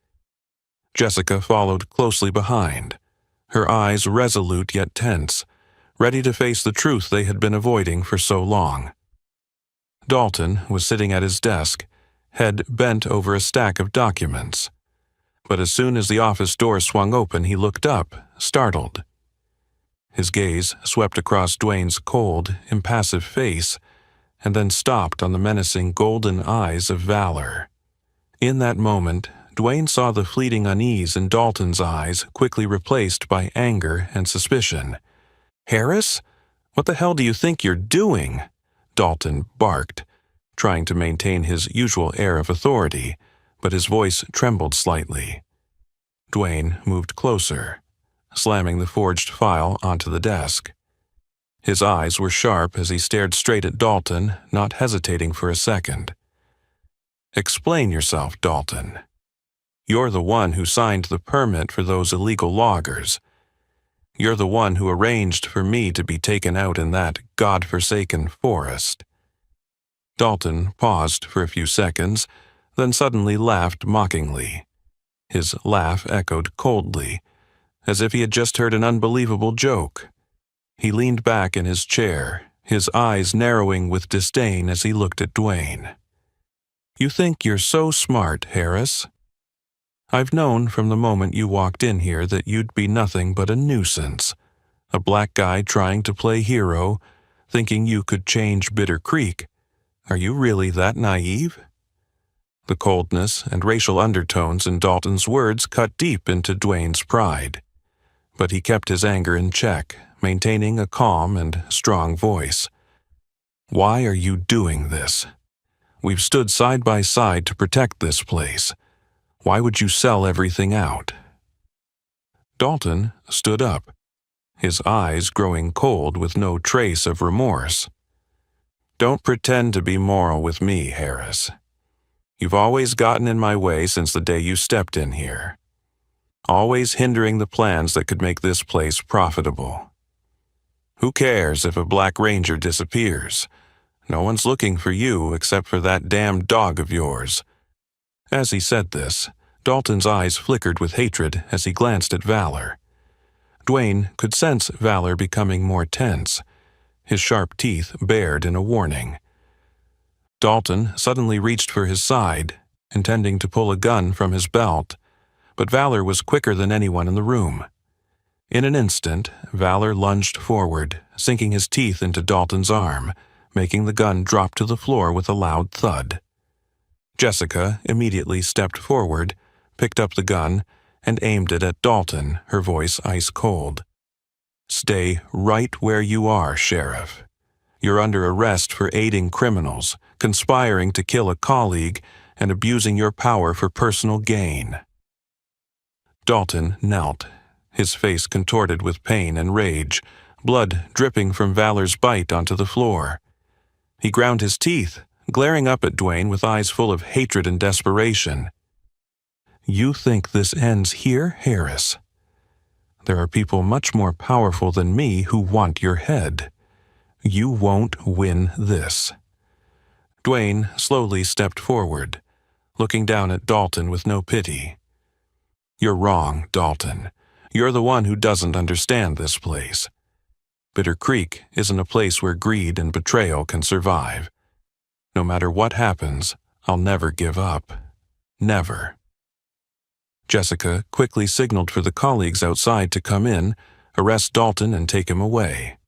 Jessica followed closely behind, her eyes resolute yet tense, ready to face the truth they had been avoiding for so long. Dalton was sitting at his desk, head bent over a stack of documents. But as soon as the office door swung open, he looked up, startled. His gaze swept across Dwayne's cold, impassive face, and then stopped on the menacing golden eyes of Valor. In that moment, Dwayne saw the fleeting unease in Dalton's eyes quickly replaced by anger and suspicion. "Harris? What the hell do you think you're doing?" Dalton barked, trying to maintain his usual air of authority, but his voice trembled slightly. Dwayne moved closer, slamming the forged file onto the desk. His eyes were sharp as he stared straight at Dalton, not hesitating for a second. "Explain yourself, Dalton. You're the one who signed the permit for those illegal loggers. You're the one who arranged for me to be taken out in that God-forsaken forest." Dalton paused for a few seconds, then suddenly laughed mockingly. His laugh echoed coldly, as if he had just heard an unbelievable joke. He leaned back in his chair, his eyes narrowing with disdain as he looked at Dwayne. "You think you're so smart, Harris? I've known from the moment you walked in here that you'd be nothing but a nuisance, a black guy trying to play hero, thinking you could change Bitter Creek. Are you really that naive?" The coldness and racial undertones in Dalton's words cut deep into Dwayne's pride. But he kept his anger in check, maintaining a calm and strong voice. "Why are you doing this? We've stood side by side to protect this place. Why would you sell everything out?" Dalton stood up, his eyes growing cold with no trace of remorse. "Don't pretend to be moral with me, Harris. You've always gotten in my way since the day you stepped in here. Always hindering the plans that could make this place profitable. Who cares if a black ranger disappears? No one's looking for you except for that damn dog of yours." As he said this, Dalton's eyes flickered with hatred as he glanced at Valor. Dwayne could sense Valor becoming more tense, his sharp teeth bared in a warning. Dalton suddenly reached for his side, intending to pull a gun from his belt, but Valor was quicker than anyone in the room. In an instant, Valor lunged forward, sinking his teeth into Dalton's arm, making the gun drop to the floor with a loud thud. Jessica immediately stepped forward, picked up the gun, and aimed it at Dalton, her voice ice cold. "Stay right where you are, Sheriff. You're under arrest for aiding criminals, conspiring to kill a colleague, and abusing your power for personal gain." Dalton knelt, his face contorted with pain and rage, blood dripping from Valor's bite onto the floor. He ground his teeth, glaring up at Dwayne with eyes full of hatred and desperation. "You think this ends here, Harris? There are people much more powerful than me who want your head. You won't win this." Dwayne slowly stepped forward, looking down at Dalton with no pity. "You're wrong, Dalton. You're the one who doesn't understand this place. Bitter Creek isn't a place where greed and betrayal can survive. No matter what happens, I'll never give up. Never." Jessica quickly signaled for the colleagues outside to come in, arrest Dalton, and take him away.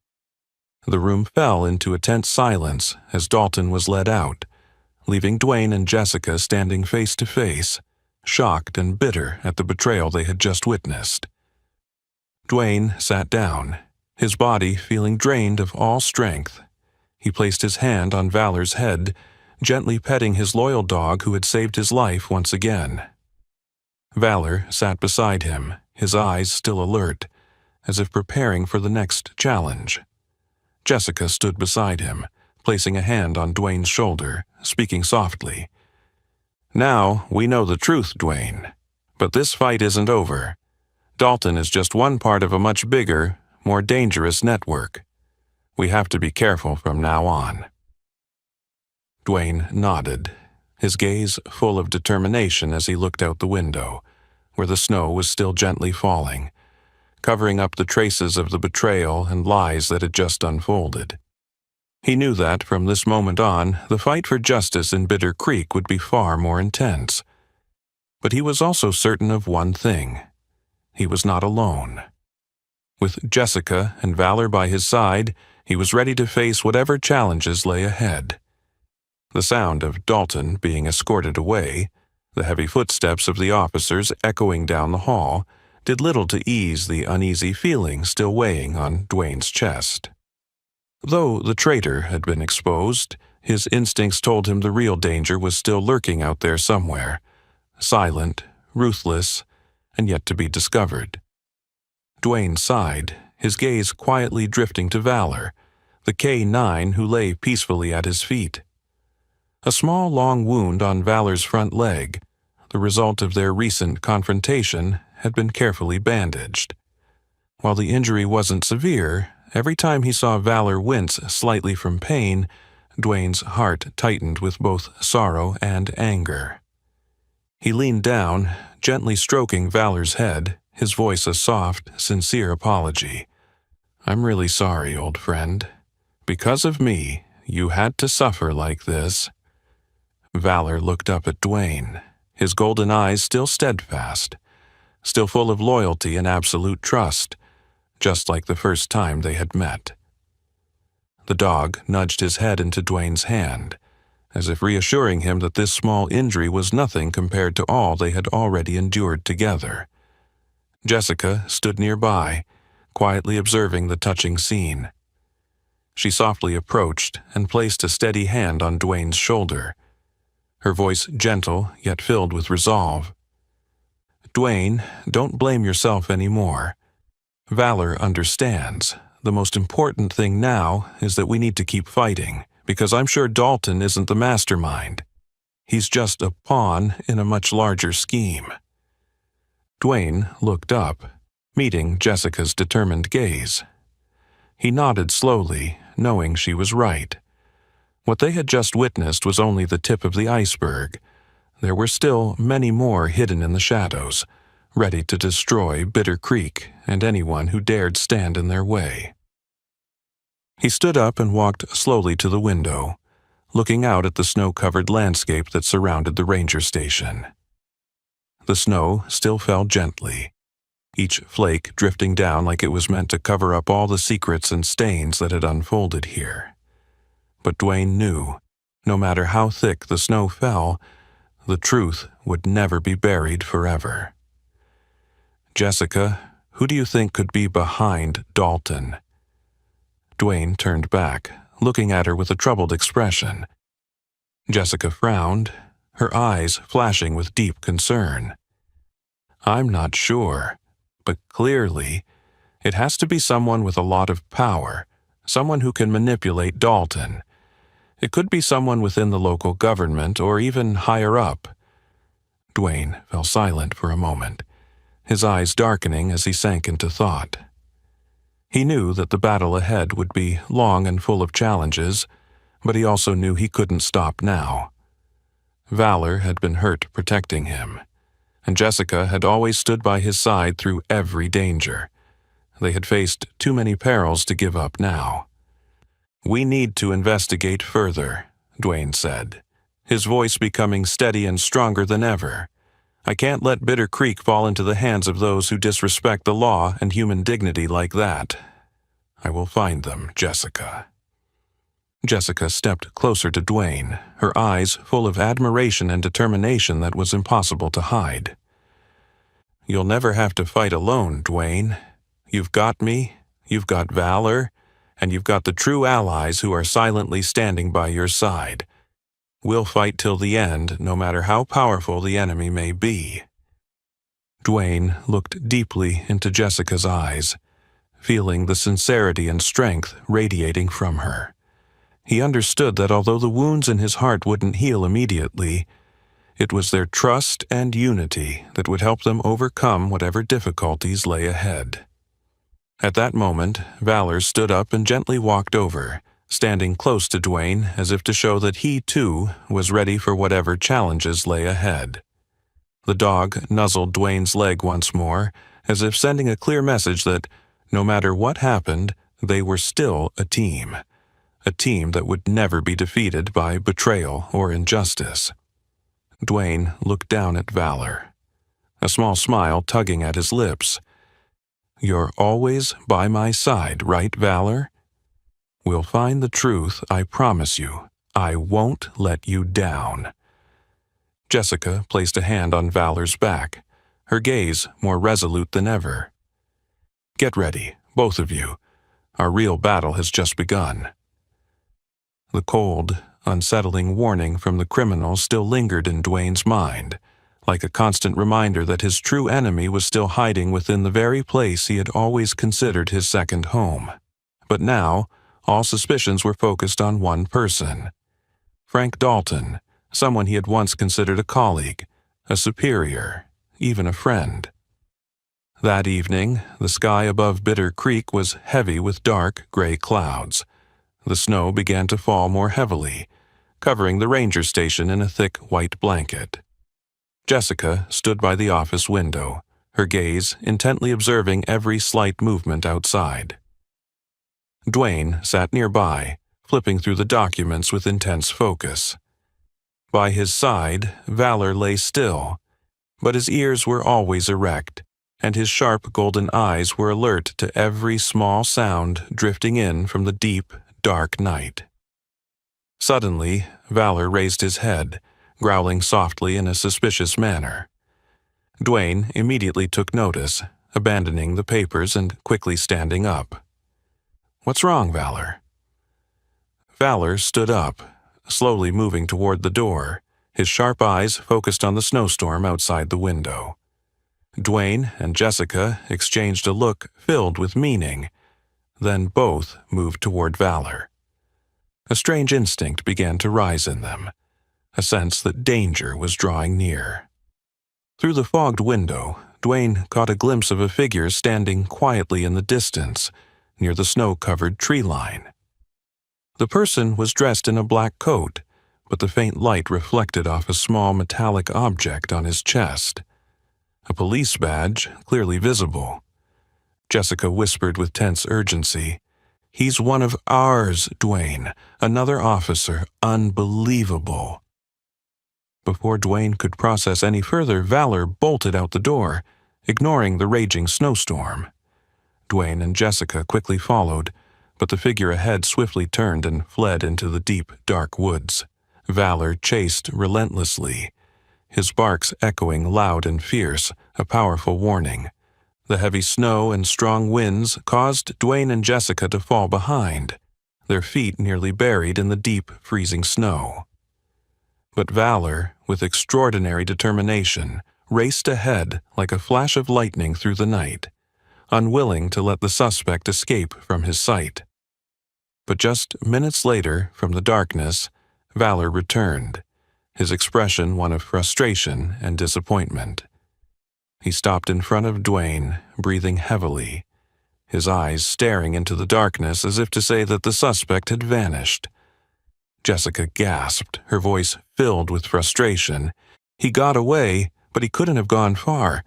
The room fell into a tense silence as Dalton was led out, leaving Dwayne and Jessica standing face to face, shocked and bitter at the betrayal they had just witnessed. Dwayne sat down, his body feeling drained of all strength. He placed his hand on Valor's head, gently petting his loyal dog who had saved his life once again. Valor sat beside him, his eyes still alert, as if preparing for the next challenge. Jessica stood beside him, placing a hand on Dwayne's shoulder, speaking softly. "Now we know the truth, Dwayne. But this fight isn't over. Dalton is just one part of a much bigger, more dangerous network. We have to be careful from now on." Dwayne nodded, his gaze full of determination as he looked out the window, where the snow was still gently falling, covering up the traces of the betrayal and lies that had just unfolded. He knew that, from this moment on, the fight for justice in Bitter Creek would be far more intense. But he was also certain of one thing. He was not alone. With Jessica and Valor by his side, he was ready to face whatever challenges lay ahead. The sound of Dalton being escorted away, the heavy footsteps of the officers echoing down the hall, did little to ease the uneasy feeling still weighing on Dwayne's chest. Though the traitor had been exposed, his instincts told him the real danger was still lurking out there somewhere, silent, ruthless, and yet to be discovered. Dwayne sighed, his gaze quietly drifting to Valor, the K-9 who lay peacefully at his feet. A small, long wound on Valor's front leg, the result of their recent confrontation, had been carefully bandaged. While the injury wasn't severe, every time he saw Valor wince slightly from pain, Dwayne's heart tightened with both sorrow and anger. He leaned down, gently stroking Valor's head, his voice a soft, sincere apology. "I'm really sorry, old friend. Because of me, you had to suffer like this." Valor looked up at Dwayne, his golden eyes still steadfast, still full of loyalty and absolute trust, just like the first time they had met. The dog nudged his head into Dwayne's hand, as if reassuring him that this small injury was nothing compared to all they had already endured together. Jessica stood nearby, quietly observing the touching scene. She softly approached and placed a steady hand on Dwayne's shoulder, her voice gentle yet filled with resolve. "Dwayne, don't blame yourself anymore. Valor understands. The most important thing now is that we need to keep fighting, because I'm sure Dalton isn't the mastermind. He's just a pawn in a much larger scheme." Dwayne looked up, meeting Jessica's determined gaze. He nodded slowly, knowing she was right. What they had just witnessed was only the tip of the iceberg. There were still many more hidden in the shadows, ready to destroy Bitter Creek and anyone who dared stand in their way. He stood up and walked slowly to the window, looking out at the snow-covered landscape that surrounded the ranger station. The snow still fell gently, each flake drifting down like it was meant to cover up all the secrets and stains that had unfolded here. But Dwayne knew, no matter how thick the snow fell, the truth would never be buried forever. "Jessica, who do you think could be behind Dalton?" Dwayne turned back, looking at her with a troubled expression. Jessica frowned, her eyes flashing with deep concern. "I'm not sure, but clearly, it has to be someone with a lot of power, someone who can manipulate Dalton. It could be someone within the local government or even higher up." Dwayne fell silent for a moment, his eyes darkening as he sank into thought. He knew that the battle ahead would be long and full of challenges, but he also knew he couldn't stop now. Valor had been hurt protecting him. and Jessica had always stood by his side through every danger. They had faced too many perils to give up now. "We need to investigate further," Dwayne said, his voice becoming steady and stronger than ever. "I can't let Bitter Creek fall into the hands of those who disrespect the law and human dignity like that. I will find them, Jessica." Jessica stepped closer to Dwayne, her eyes full of admiration and determination that was impossible to hide. "You'll never have to fight alone, Dwayne. You've got me, you've got Valor, and you've got the true allies who are silently standing by your side. We'll fight till the end, no matter how powerful the enemy may be." Dwayne looked deeply into Jessica's eyes, feeling the sincerity and strength radiating from her. He understood that although the wounds in his heart wouldn't heal immediately, it was their trust and unity that would help them overcome whatever difficulties lay ahead. At that moment, Valor stood up and gently walked over, standing close to Dwayne as if to show that he, too, was ready for whatever challenges lay ahead. The dog nuzzled Dwayne's leg once more, as if sending a clear message that, no matter what happened, they were still a team that would never be defeated by betrayal or injustice. Dwayne looked down at Valor, a small smile tugging at his lips. "You're always by my side, right, Valor? We'll find the truth, I promise you. I won't let you down." Jessica placed a hand on Valor's back, her gaze more resolute than ever. "Get ready, both of you. Our real battle has just begun." The cold, unsettling warning from the criminal still lingered in Dwayne's mind, like a constant reminder that his true enemy was still hiding within the very place he had always considered his second home. But now, all suspicions were focused on one person. Frank Dalton, someone he had once considered a colleague, a superior, even a friend. That evening, the sky above Bitter Creek was heavy with dark, gray clouds. The snow began to fall more heavily, covering the ranger station in a thick white blanket. Jessica stood by the office window, her gaze intently observing every slight movement outside. Dwayne sat nearby, flipping through the documents with intense focus. By his side, Valor lay still, but his ears were always erect, and his sharp golden eyes were alert to every small sound drifting in from the deep, dark night. Suddenly, Valor raised his head, growling softly in a suspicious manner. Dwayne immediately took notice, abandoning the papers and quickly standing up. "What's wrong, Valor?" Valor stood up, slowly moving toward the door, his sharp eyes focused on the snowstorm outside the window. Dwayne and Jessica exchanged a look filled with meaning, then both moved toward Valor. A strange instinct began to rise in them, a sense that danger was drawing near. Through the fogged window, Dwayne caught a glimpse of a figure standing quietly in the distance, near the snow-covered tree line. The person was dressed in a black coat, but the faint light reflected off a small metallic object on his chest. A police badge, clearly visible. Jessica whispered with tense urgency, "He's one of ours, Dwayne. Another officer. Unbelievable." Before Dwayne could process any further, Valor bolted out the door, ignoring the raging snowstorm. Dwayne and Jessica quickly followed, but the figure ahead swiftly turned and fled into the deep, dark woods. Valor chased relentlessly, his barks echoing loud and fierce, a powerful warning. The heavy snow and strong winds caused Dwayne and Jessica to fall behind, their feet nearly buried in the deep, freezing snow. But Valor, with extraordinary determination, raced ahead like a flash of lightning through the night, unwilling to let the suspect escape from his sight. But just minutes later, from the darkness, Valor returned, his expression one of frustration and disappointment. He stopped in front of Dwayne, breathing heavily, his eyes staring into the darkness as if to say that the suspect had vanished. Jessica gasped, her voice filled with frustration. "He got away, but he couldn't have gone far.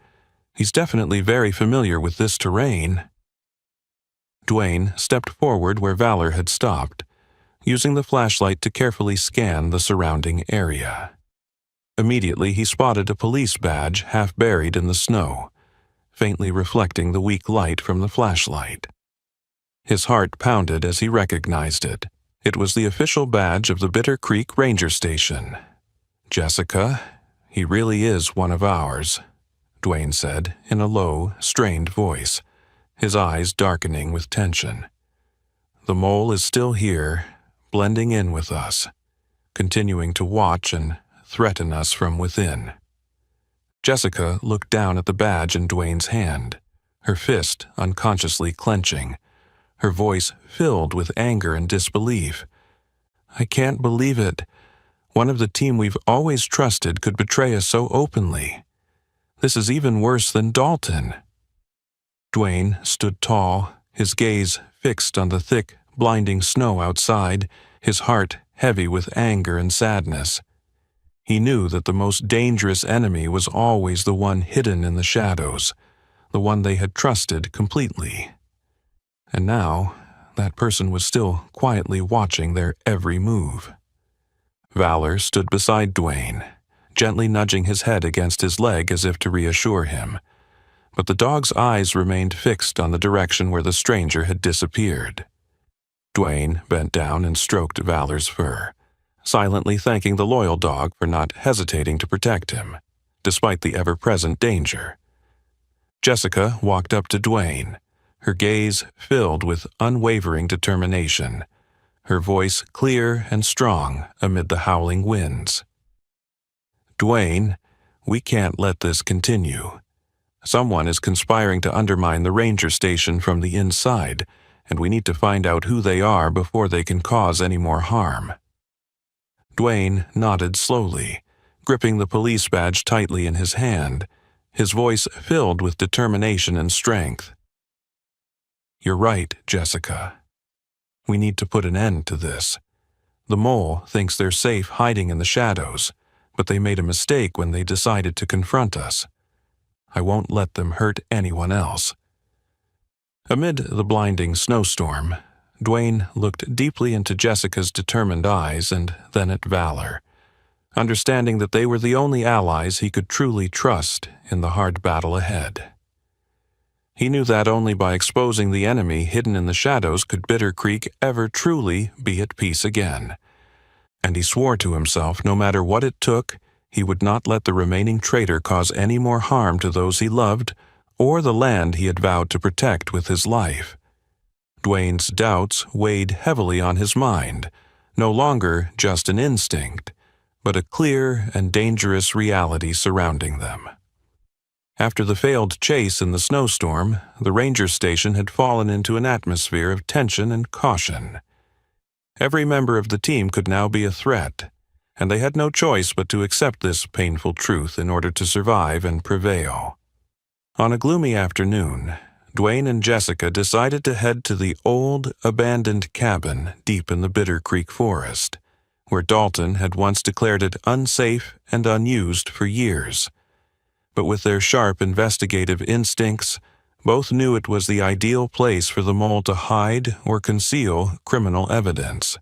He's definitely very familiar with this terrain. Dwayne stepped forward where Valor had stopped, using the flashlight to carefully scan the surrounding area. Immediately, he spotted a police badge half buried in the snow, faintly reflecting the weak light from the flashlight. His heart pounded as he recognized it. It was the official badge of the Bitter Creek Ranger Station. "Jessica, he really is one of ours," Dwayne said in a low, strained voice, his eyes darkening with tension. "The mole is still here, blending in with us, continuing to watch and threaten us from within." Jessica looked down at the badge in Dwayne's hand, her fist unconsciously clenching, her voice filled with anger and disbelief. "I can't believe it. One of the team we've always trusted could betray us so openly. This is even worse than Dalton." Dwayne stood tall, his gaze fixed on the thick, blinding snow outside, his heart heavy with anger and sadness. He knew that the most dangerous enemy was always the one hidden in the shadows, the one they had trusted completely. And now, that person was still quietly watching their every move. Valor stood beside Dwayne, gently nudging his head against his leg as if to reassure him, but the dog's eyes remained fixed on the direction where the stranger had disappeared. Dwayne bent down and stroked Valor's fur, silently thanking the loyal dog for not hesitating to protect him, despite the ever-present danger. Jessica walked up to Dwayne, her gaze filled with unwavering determination, her voice clear and strong amid the howling winds. "Dwayne, we can't let this continue. Someone is conspiring to undermine the ranger station from the inside, and we need to find out who they are before they can cause any more harm." Dwayne nodded slowly, gripping the police badge tightly in his hand, his voice filled with determination and strength. "You're right, Jessica. We need to put an end to this. The mole thinks they're safe hiding in the shadows, but they made a mistake when they decided to confront us. I won't let them hurt anyone else." Amid the blinding snowstorm, Dwayne looked deeply into Jessica's determined eyes and then at Valor, understanding that they were the only allies he could truly trust in the hard battle ahead. He knew that only by exposing the enemy hidden in the shadows could Bitter Creek ever truly be at peace again. And he swore to himself no matter what it took, he would not let the remaining traitor cause any more harm to those he loved or the land he had vowed to protect with his life. Dwayne's doubts weighed heavily on his mind, no longer just an instinct, but a clear and dangerous reality surrounding them. After the failed chase in the snowstorm, the ranger station had fallen into an atmosphere of tension and caution. Every member of the team could now be a threat, and they had no choice but to accept this painful truth in order to survive and prevail. On a gloomy afternoon, Dwayne and Jessica decided to head to the old, abandoned cabin deep in the Bitter Creek forest, where Dalton had once declared it unsafe and unused for years. But with their sharp investigative instincts, both knew it was the ideal place for the mole to hide or conceal criminal evidence.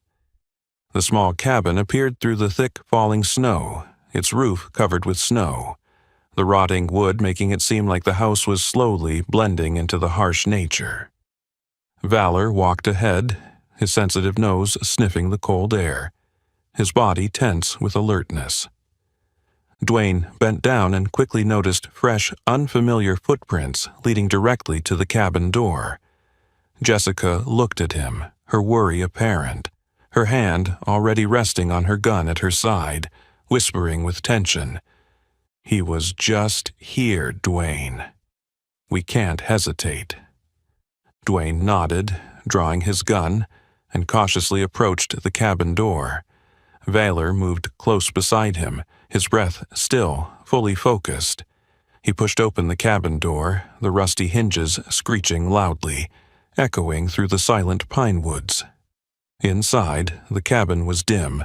The small cabin appeared through the thick falling snow, its roof covered with snow, the rotting wood making it seem like the house was slowly blending into the harsh nature. Valor walked ahead, his sensitive nose sniffing the cold air, his body tense with alertness. Dwayne bent down and quickly noticed fresh, unfamiliar footprints leading directly to the cabin door. Jessica looked at him, her worry apparent, her hand already resting on her gun at her side, whispering with tension, "He was just here, Dwayne. We can't hesitate." Dwayne nodded, drawing his gun, and cautiously approached the cabin door. Valor moved close beside him, his breath still, fully focused. He pushed open the cabin door, the rusty hinges screeching loudly, echoing through the silent pine woods. Inside, the cabin was dim,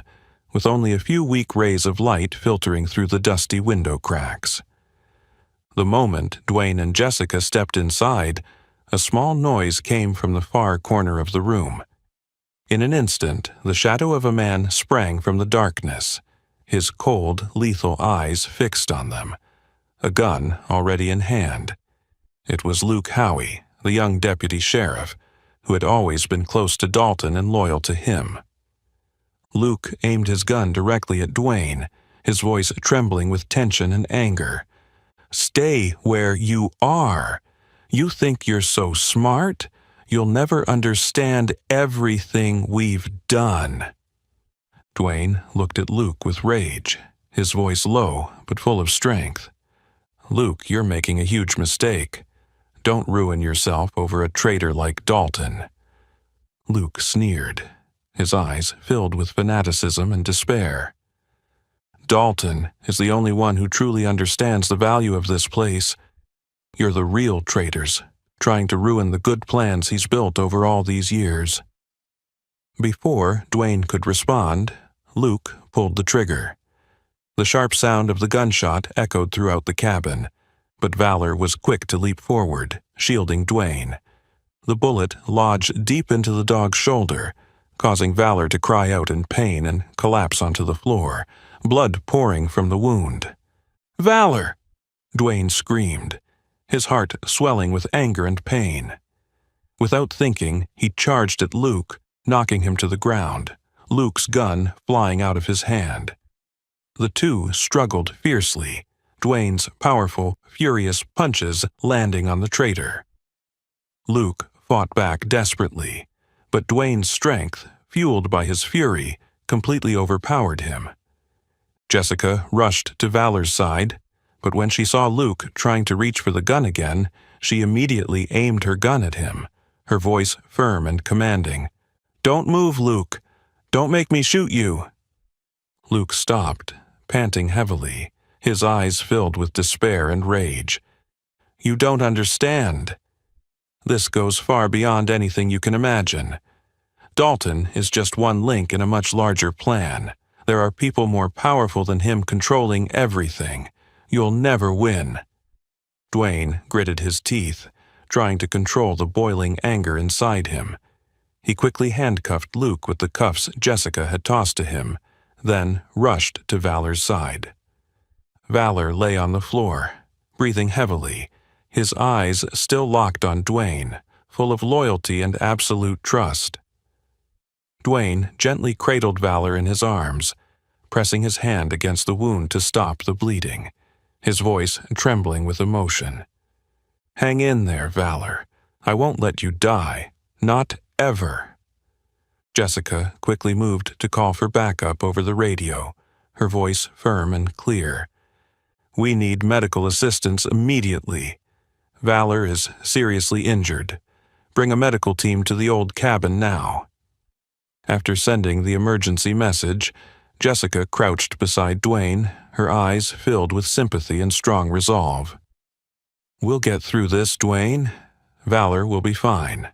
with only a few weak rays of light filtering through the dusty window cracks. The moment Dwayne and Jessica stepped inside, a small noise came from the far corner of the room. In an instant, the shadow of a man sprang from the darkness, his cold, lethal eyes fixed on them, a gun already in hand. It was Luke Howey, the young deputy sheriff, who had always been close to Dalton and loyal to him. Luke aimed his gun directly at Dwayne, his voice trembling with tension and anger. "Stay where you are. You think you're so smart? You'll never understand everything we've done." Dwayne looked at Luke with rage, his voice low but full of strength. "Luke, you're making a huge mistake. Don't ruin yourself over a traitor like Dalton." Luke sneered, his eyes filled with fanaticism and despair. "Dalton is the only one who truly understands the value of this place. You're the real traitors, trying to ruin the good plans he's built over all these years." Before Dwayne could respond, Luke pulled the trigger. The sharp sound of the gunshot echoed throughout the cabin, but Valor was quick to leap forward, shielding Dwayne. The bullet lodged deep into the dog's shoulder, causing Valor to cry out in pain and collapse onto the floor, blood pouring from the wound. "Valor!" Dwayne screamed, his heart swelling with anger and pain. Without thinking, he charged at Luke, knocking him to the ground, Luke's gun flying out of his hand. The two struggled fiercely, Dwayne's powerful, furious punches landing on the traitor. Luke fought back desperately, but Dwayne's strength, fueled by his fury, completely overpowered him. Jessica rushed to Valor's side, but when she saw Luke trying to reach for the gun again, she immediately aimed her gun at him, her voice firm and commanding. "Don't move, Luke. Don't make me shoot you." Luke stopped, panting heavily, his eyes filled with despair and rage. "You don't understand. This goes far beyond anything you can imagine. Dalton is just one link in a much larger plan. There are people more powerful than him controlling everything. You'll never win." Dwayne gritted his teeth, trying to control the boiling anger inside him. He quickly handcuffed Luke with the cuffs Jessica had tossed to him, then rushed to Valor's side. Valor lay on the floor, breathing heavily, his eyes still locked on Dwayne, full of loyalty and absolute trust. Dwayne gently cradled Valor in his arms, pressing his hand against the wound to stop the bleeding, his voice trembling with emotion. "Hang in there, Valor. I won't let you die. Not ever." Jessica quickly moved to call for backup over the radio, her voice firm and clear. "We need medical assistance immediately. Valor is seriously injured. Bring a medical team to the old cabin now." After sending the emergency message, Jessica crouched beside Dwayne, her eyes filled with sympathy and strong resolve. "We'll get through this, Dwayne. Valor will be fine.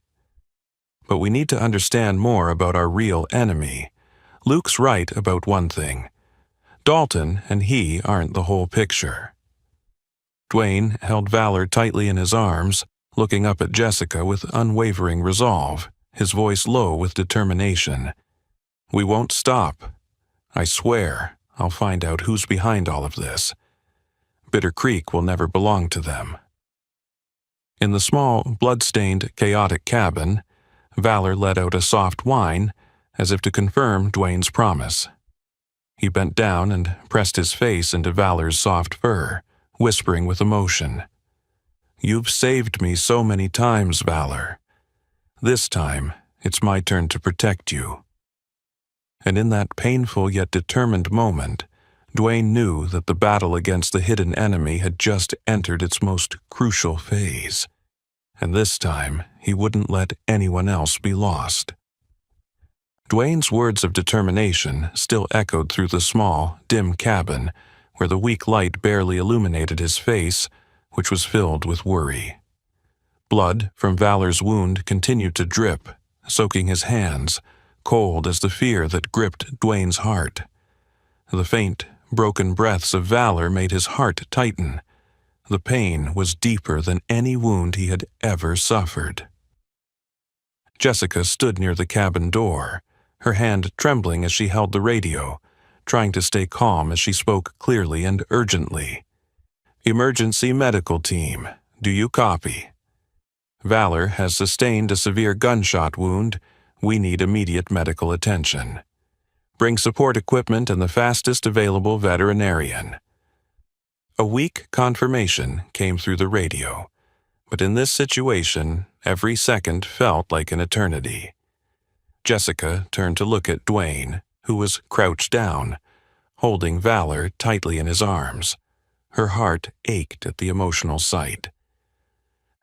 But we need to understand more about our real enemy. Luke's right about one thing. Dalton and he aren't the whole picture." Dwayne held Valor tightly in his arms, looking up at Jessica with unwavering resolve, his voice low with determination. "We won't stop. I swear I'll find out who's behind all of this. Bitter Creek will never belong to them." In the small, blood-stained, chaotic cabin, Valor let out a soft whine, as if to confirm Dwayne's promise. He bent down and pressed his face into Valor's soft fur, whispering with emotion, "You've saved me so many times, Valor. This time, it's my turn to protect you." And in that painful yet determined moment, Dwayne knew that the battle against the hidden enemy had just entered its most crucial phase. And this time, he wouldn't let anyone else be lost. Dwayne's words of determination still echoed through the small, dim cabin, where the weak light barely illuminated his face, which was filled with worry. Blood from Valor's wound continued to drip, soaking his hands, cold as the fear that gripped Dwayne's heart. The faint, broken breaths of Valor made his heart tighten. The pain was deeper than any wound he had ever suffered. Jessica stood near the cabin door, her hand trembling as she held the radio, trying to stay calm as she spoke clearly and urgently. "Emergency medical team, do you copy? Valor has sustained a severe gunshot wound. We need immediate medical attention. Bring support equipment and the fastest available veterinarian." A weak confirmation came through the radio, but in this situation, every second felt like an eternity. Jessica turned to look at Dwayne, who was crouched down, holding Valor tightly in his arms. Her heart ached at the emotional sight.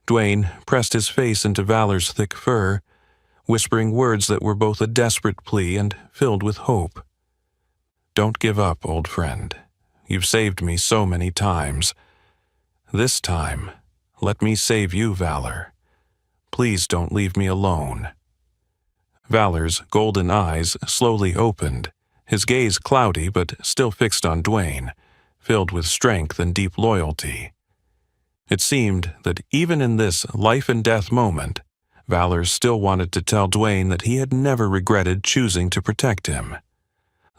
Dwayne pressed his face into Valor's thick fur, whispering words that were both a desperate plea and filled with hope. "Don't give up, old friend. You've saved me so many times. This time, let me save you, Valor. Please don't leave me alone." Valor's golden eyes slowly opened, his gaze cloudy but still fixed on Dwayne, filled with strength and deep loyalty. It seemed that even in this life-and-death moment, Valor still wanted to tell Dwayne that he had never regretted choosing to protect him.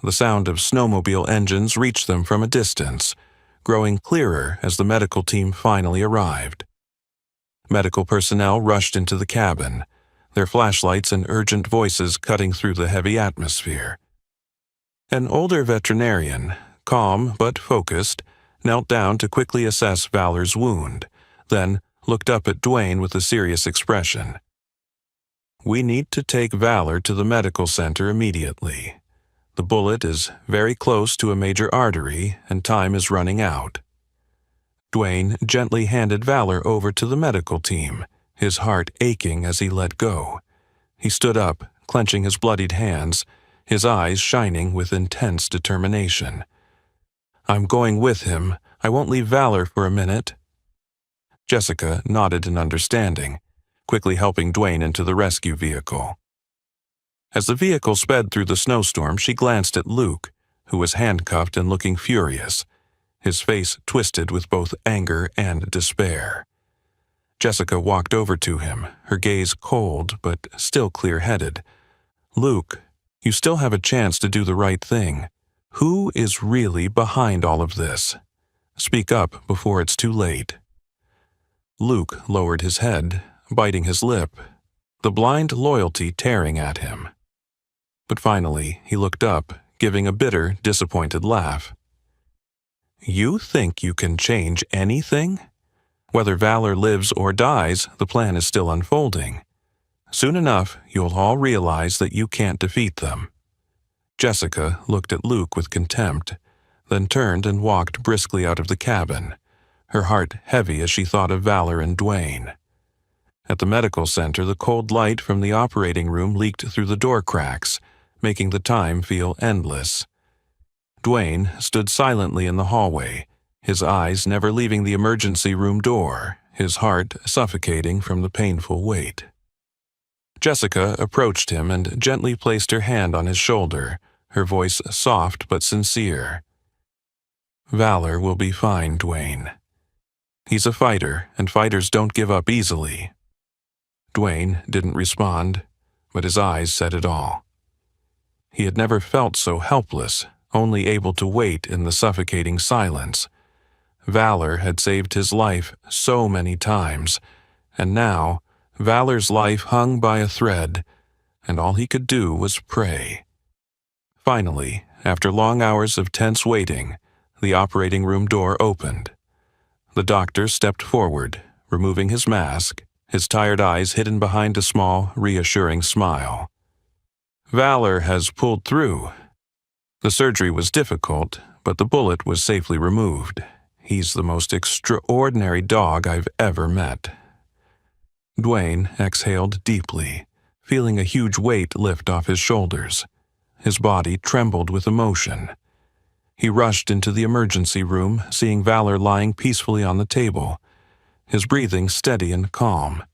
The sound of snowmobile engines reached them from a distance, growing clearer as the medical team finally arrived. Medical personnel rushed into the cabin, their flashlights and urgent voices cutting through the heavy atmosphere. An older veterinarian, calm but focused, knelt down to quickly assess Valor's wound, then looked up at Dwayne with a serious expression. "We need to take Valor to the medical center immediately. The bullet is very close to a major artery and time is running out." Dwayne gently handed Valor over to the medical team, his heart aching as he let go. He stood up, clenching his bloodied hands, his eyes shining with intense determination. "I'm going with him. I won't leave Valor for a minute." Jessica nodded in understanding, quickly helping Dwayne into the rescue vehicle. As the vehicle sped through the snowstorm, she glanced at Luke, who was handcuffed and looking furious, his face twisted with both anger and despair. Jessica walked over to him, her gaze cold but still clear-headed. "Luke, you still have a chance to do the right thing. Who is really behind all of this? Speak up before it's too late." Luke lowered his head, biting his lip, the blind loyalty tearing at him. But finally, he looked up, giving a bitter, disappointed laugh. "You think you can change anything? Whether Valor lives or dies, the plan is still unfolding. Soon enough, you'll all realize that you can't defeat them." Jessica looked at Luke with contempt, then turned and walked briskly out of the cabin, her heart heavy as she thought of Valor and Dwayne. At the medical center, the cold light from the operating room leaked through the door cracks, making the time feel endless. Dwayne stood silently in the hallway, his eyes never leaving the emergency room door, his heart suffocating from the painful weight. Jessica approached him and gently placed her hand on his shoulder, her voice soft but sincere. "Valor will be fine, Dwayne. He's a fighter, and fighters don't give up easily." Dwayne didn't respond, but his eyes said it all. He had never felt so helpless, only able to wait in the suffocating silence. Valor had saved his life so many times, and now Valor's life hung by a thread, and all he could do was pray. Finally, after long hours of tense waiting, the operating room door opened. The doctor stepped forward, removing his mask, his tired eyes hidden behind a small, reassuring smile. "Valor has pulled through. The surgery was difficult, but the bullet was safely removed. He's the most extraordinary dog I've ever met." Dwayne exhaled deeply, feeling a huge weight lift off his shoulders. His body trembled with emotion. He rushed into the emergency room, seeing Valor lying peacefully on the table, his breathing steady and calm.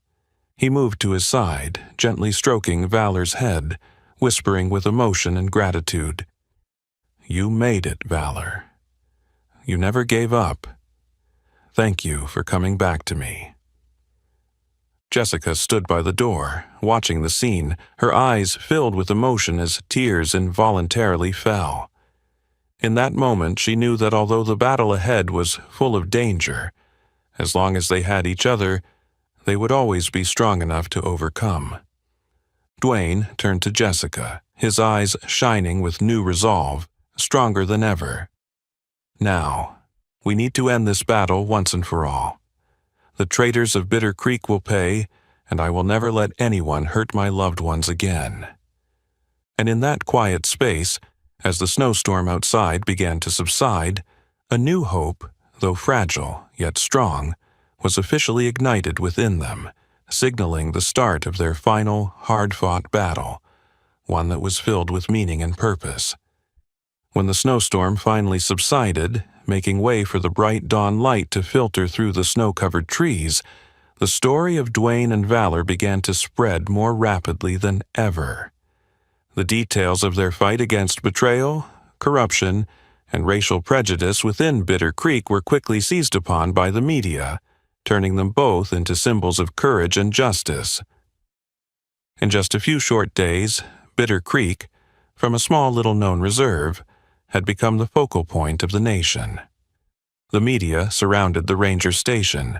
He moved to his side, gently stroking Valor's head, whispering with emotion and gratitude, "You made it, Valor. You never gave up." Thank you for coming back to me." Jessica stood by the door, watching the scene, her eyes filled with emotion as tears involuntarily fell. In that moment, she knew that although the battle ahead was full of danger, as long as they had each other, they would always be strong enough to overcome. Dwayne turned to Jessica, his eyes shining with new resolve, stronger than ever. "Now, we need to end this battle once and for all. The traitors of Bitter Creek will pay, and I will never let anyone hurt my loved ones again." And in that quiet space, as the snowstorm outside began to subside, a new hope, though fragile yet strong, was officially ignited within them, signaling the start of their final, hard-fought battle, one that was filled with meaning and purpose. When the snowstorm finally subsided, making way for the bright dawn light to filter through the snow-covered trees, the story of Dwayne and Valor began to spread more rapidly than ever. The details of their fight against betrayal, corruption, and racial prejudice within Bitter Creek were quickly seized upon by the media, turning them both into symbols of courage and justice. In just a few short days, Bitter Creek, from a small little-known reserve, had become the focal point of the nation. The media surrounded the ranger station,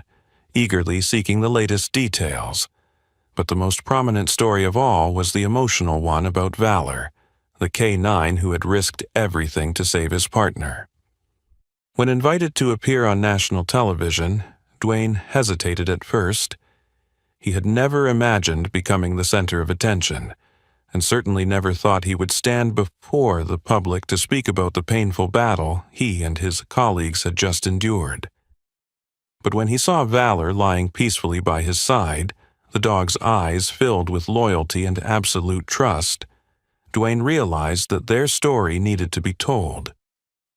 eagerly seeking the latest details. But the most prominent story of all was the emotional one about Valor, the K9 who had risked everything to save his partner. When invited to appear on national television, Dwayne hesitated at first. He had never imagined becoming the center of attention, and certainly never thought he would stand before the public to speak about the painful battle he and his colleagues had just endured. But when he saw Valor lying peacefully by his side, the dog's eyes filled with loyalty and absolute trust, Dwayne realized that their story needed to be told,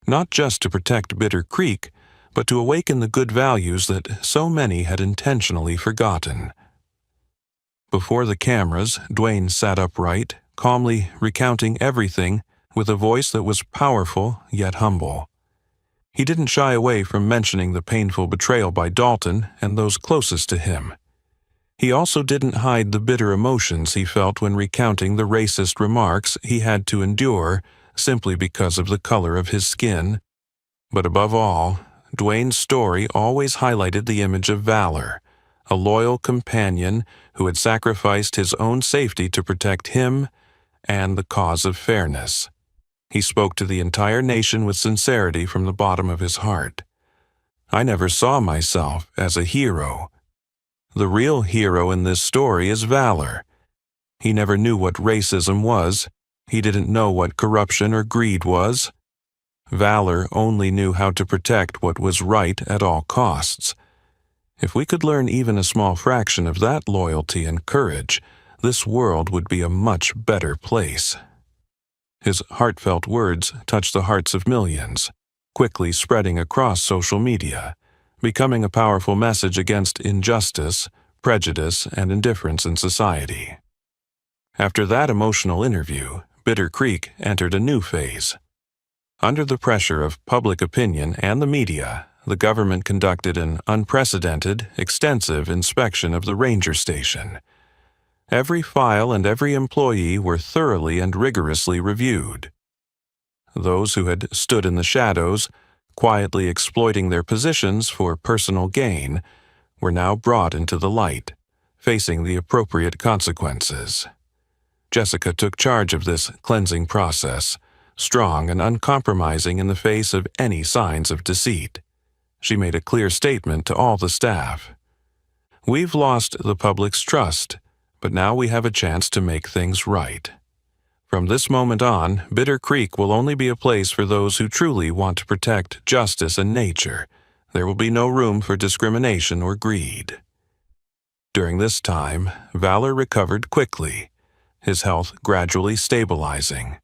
not just to protect Bitter Creek, but to awaken the good values that so many had intentionally forgotten. Before the cameras, Dwayne sat upright, calmly recounting everything with a voice that was powerful yet humble. He didn't shy away from mentioning the painful betrayal by Dalton and those closest to him. He also didn't hide the bitter emotions he felt when recounting the racist remarks he had to endure simply because of the color of his skin. But above all, Dwayne's story always highlighted the image of Valor, a loyal companion who had sacrificed his own safety to protect him and the cause of fairness. He spoke to the entire nation with sincerity from the bottom of his heart. "I never saw myself as a hero. The real hero in this story is Valor. He never knew what racism was. He didn't know what corruption or greed was. Valor only knew how to protect what was right at all costs. If we could learn even a small fraction of that loyalty and courage, this world would be a much better place." His heartfelt words touched the hearts of millions, quickly spreading across social media, becoming a powerful message against injustice, prejudice, and indifference in society. After that emotional interview, Bitter Creek entered a new phase. Under the pressure of public opinion and the media, the government conducted an unprecedented, extensive inspection of the ranger station. Every file and every employee were thoroughly and rigorously reviewed. Those who had stood in the shadows, quietly exploiting their positions for personal gain, were now brought into the light, facing the appropriate consequences. Jessica took charge of this cleansing process, strong and uncompromising in the face of any signs of deceit. She made a clear statement to all the staff. "We've lost the public's trust, but now we have a chance to make things right. From this moment on, Bitter Creek will only be a place for those who truly want to protect justice and nature. There will be no room for discrimination or greed." During this time, Valor recovered quickly, his health gradually stabilizing.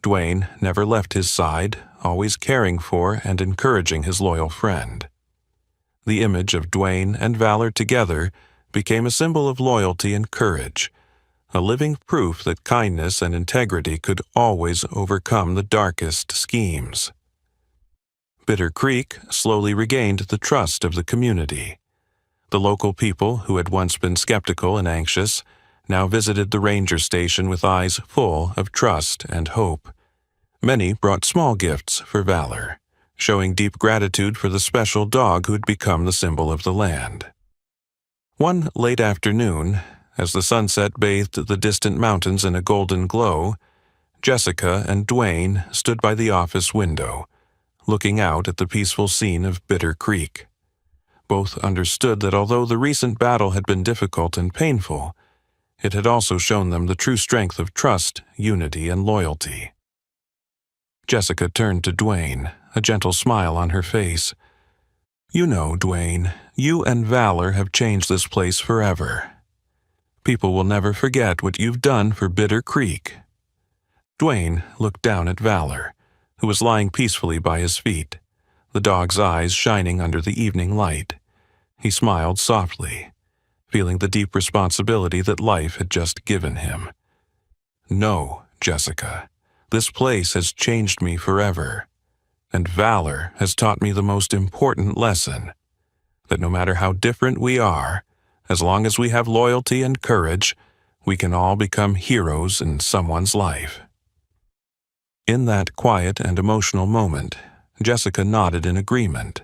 Dwayne never left his side, always caring for and encouraging his loyal friend. The image of Dwayne and Valor together became a symbol of loyalty and courage, a living proof that kindness and integrity could always overcome the darkest schemes. Bitter Creek slowly regained the trust of the community. The local people, who had once been skeptical and anxious, now visited the ranger station with eyes full of trust and hope. Many brought small gifts for Valor, showing deep gratitude for the special dog who had become the symbol of the land. One late afternoon, as the sunset bathed the distant mountains in a golden glow, Jessica and Dwayne stood by the office window, looking out at the peaceful scene of Bitter Creek. Both understood that although the recent battle had been difficult and painful, it had also shown them the true strength of trust, unity, and loyalty. Jessica turned to Dwayne, a gentle smile on her face. "You know, Dwayne, you and Valor have changed this place forever. People will never forget what you've done for Bitter Creek." Dwayne looked down at Valor, who was lying peacefully by his feet, the dog's eyes shining under the evening light. He smiled softly, feeling the deep responsibility that life had just given him. "No, Jessica, this place has changed me forever, and Valor has taught me the most important lesson, that no matter how different we are, as long as we have loyalty and courage, we can all become heroes in someone's life." In that quiet and emotional moment, Jessica nodded in agreement,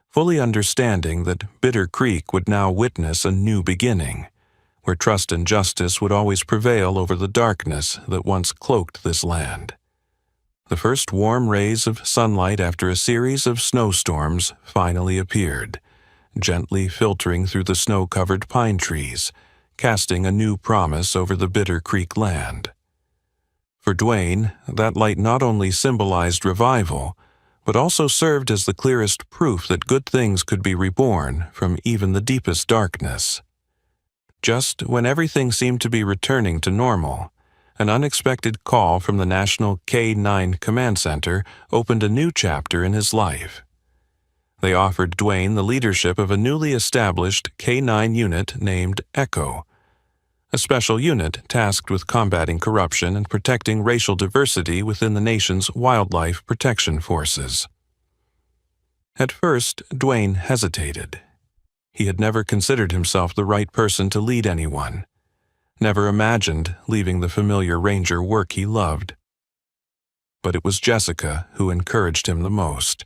fully understanding that Bitter Creek would now witness a new beginning, where trust and justice would always prevail over the darkness that once cloaked this land. The first warm rays of sunlight after a series of snowstorms finally appeared, gently filtering through the snow-covered pine trees, casting a new promise over the Bitter Creek land. For Dwayne, that light not only symbolized revival, but also served as the clearest proof that good things could be reborn from even the deepest darkness. Just when everything seemed to be returning to normal, an unexpected call from the National K-9 Command Center opened a new chapter in his life. They offered Dwayne the leadership of a newly established K-9 unit named Echo, a special unit tasked with combating corruption and protecting racial diversity within the nation's wildlife protection forces. At first, Dwayne hesitated. He had never considered himself the right person to lead anyone, never imagined leaving the familiar ranger work he loved. But it was Jessica who encouraged him the most.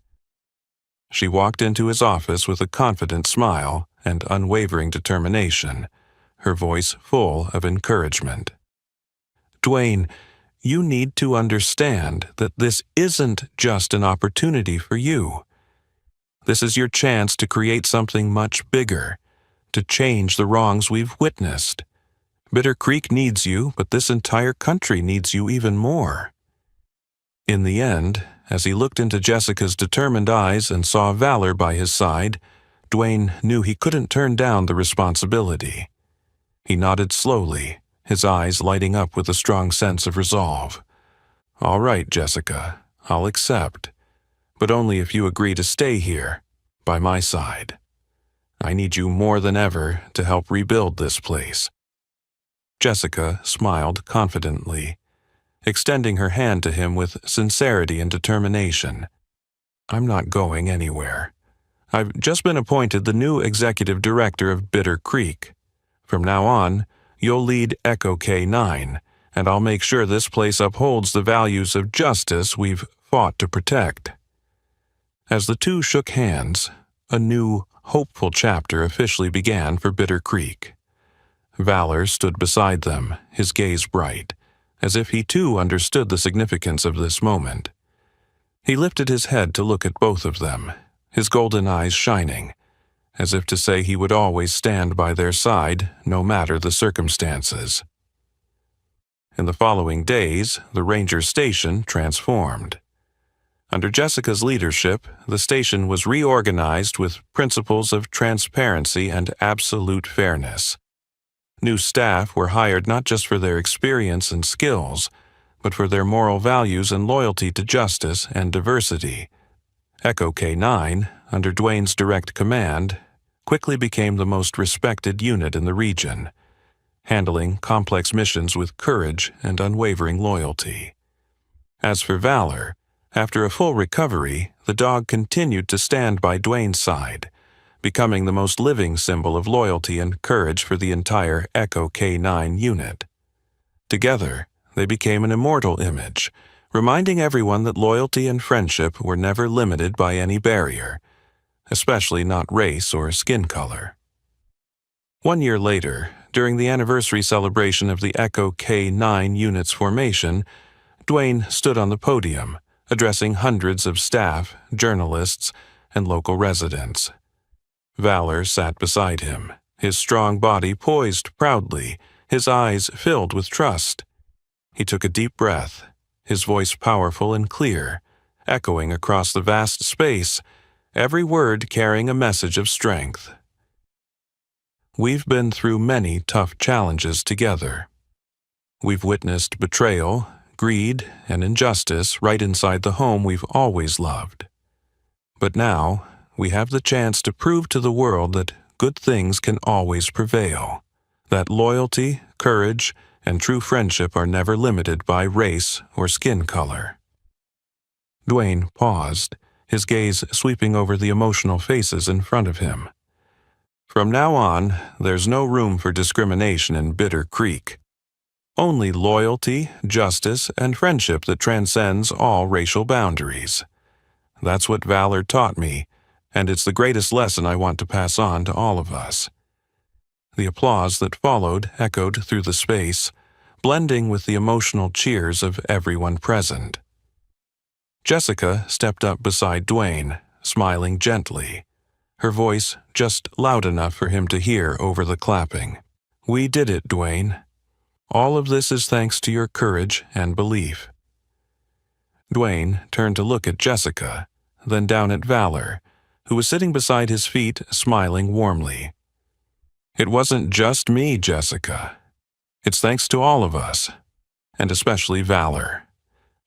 She walked into his office with a confident smile and unwavering determination, her voice full of encouragement. "Dwayne, you need to understand that this isn't just an opportunity for you. This is your chance to create something much bigger, to change the wrongs we've witnessed. Bitter Creek needs you, but this entire country needs you even more." In the end, as he looked into Jessica's determined eyes and saw Valor by his side, Dwayne knew he couldn't turn down the responsibility. He nodded slowly, his eyes lighting up with a strong sense of resolve. "All right, Jessica, I'll accept, but only if you agree to stay here, by my side. I need you more than ever to help rebuild this place." Jessica smiled confidently, extending her hand to him with sincerity and determination. "I'm not going anywhere. I've just been appointed the new executive director of Bitter Creek. From now on, you'll lead Echo K-9, and I'll make sure this place upholds the values of justice we've fought to protect." As the two shook hands, a new, hopeful chapter officially began for Bitter Creek. Valor stood beside them, his gaze bright, as if he too understood the significance of this moment. He lifted his head to look at both of them, his golden eyes shining, as if to say he would always stand by their side, no matter the circumstances. In the following days, the ranger station transformed. Under Jessica's leadership, the station was reorganized with principles of transparency and absolute fairness. New staff were hired not just for their experience and skills, but for their moral values and loyalty to justice and diversity. Echo K-9, under Dwayne's direct command, quickly became the most respected unit in the region, handling complex missions with courage and unwavering loyalty. As for Valor, After a full recovery, the dog continued to stand by Dwayne's side, becoming the most living symbol of loyalty and courage for the entire Echo K9 unit. Together, they became an immortal image, reminding everyone that loyalty and friendship were never limited by any barrier, especially not race or skin color. 1 year later, during the anniversary celebration of the Echo K9 unit's formation, Dwayne stood on the podium, addressing hundreds of staff, journalists, and local residents. Valor sat beside him, his strong body poised proudly, his eyes filled with trust. He took a deep breath, his voice powerful and clear, echoing across the vast space, every word carrying a message of strength. We've been through many tough challenges together. We've witnessed betrayal, greed, and injustice right inside the home we've always loved. But now, we have the chance to prove to the world that good things can always prevail, that loyalty, courage, and true friendship are never limited by race or skin color. Dwayne paused, his gaze sweeping over the emotional faces in front of him. From now on, there's no room for discrimination in Bitter Creek. Only loyalty, justice, and friendship that transcends all racial boundaries. That's what Valor taught me, and it's the greatest lesson I want to pass on to all of us. The applause that followed echoed through the space, blending with the emotional cheers of everyone present. Jessica stepped up beside Dwayne, smiling gently, her voice just loud enough for him to hear over the clapping. "We did it, Dwayne. All of this is thanks to your courage and belief." Dwayne turned to look at Jessica, then down at Valor, who was sitting beside his feet, smiling warmly. "It wasn't just me, Jessica. It's thanks to all of us, and especially Valor,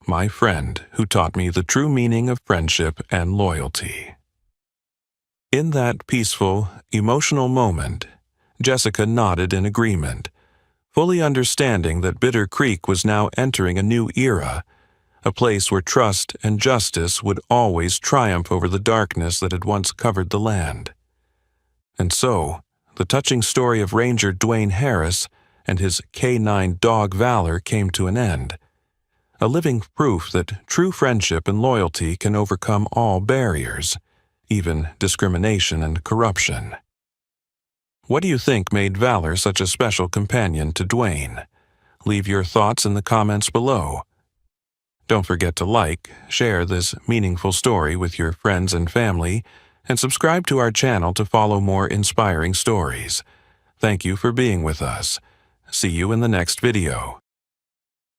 my friend who taught me the true meaning of friendship and loyalty." In that peaceful, emotional moment, Jessica nodded in agreement, fully understanding that Bitter Creek was now entering a new era, a place where trust and justice would always triumph over the darkness that had once covered the land. And so, the touching story of Ranger Dwayne Harris and his K9 dog Valor came to an end, a living proof that true friendship and loyalty can overcome all barriers, even discrimination and corruption. What do you think made Valor such a special companion to Dwayne? Leave your thoughts in the comments below. Don't forget to like, share this meaningful story with your friends and family, and subscribe to our channel to follow more inspiring stories. Thank you for being with us. See you in the next video.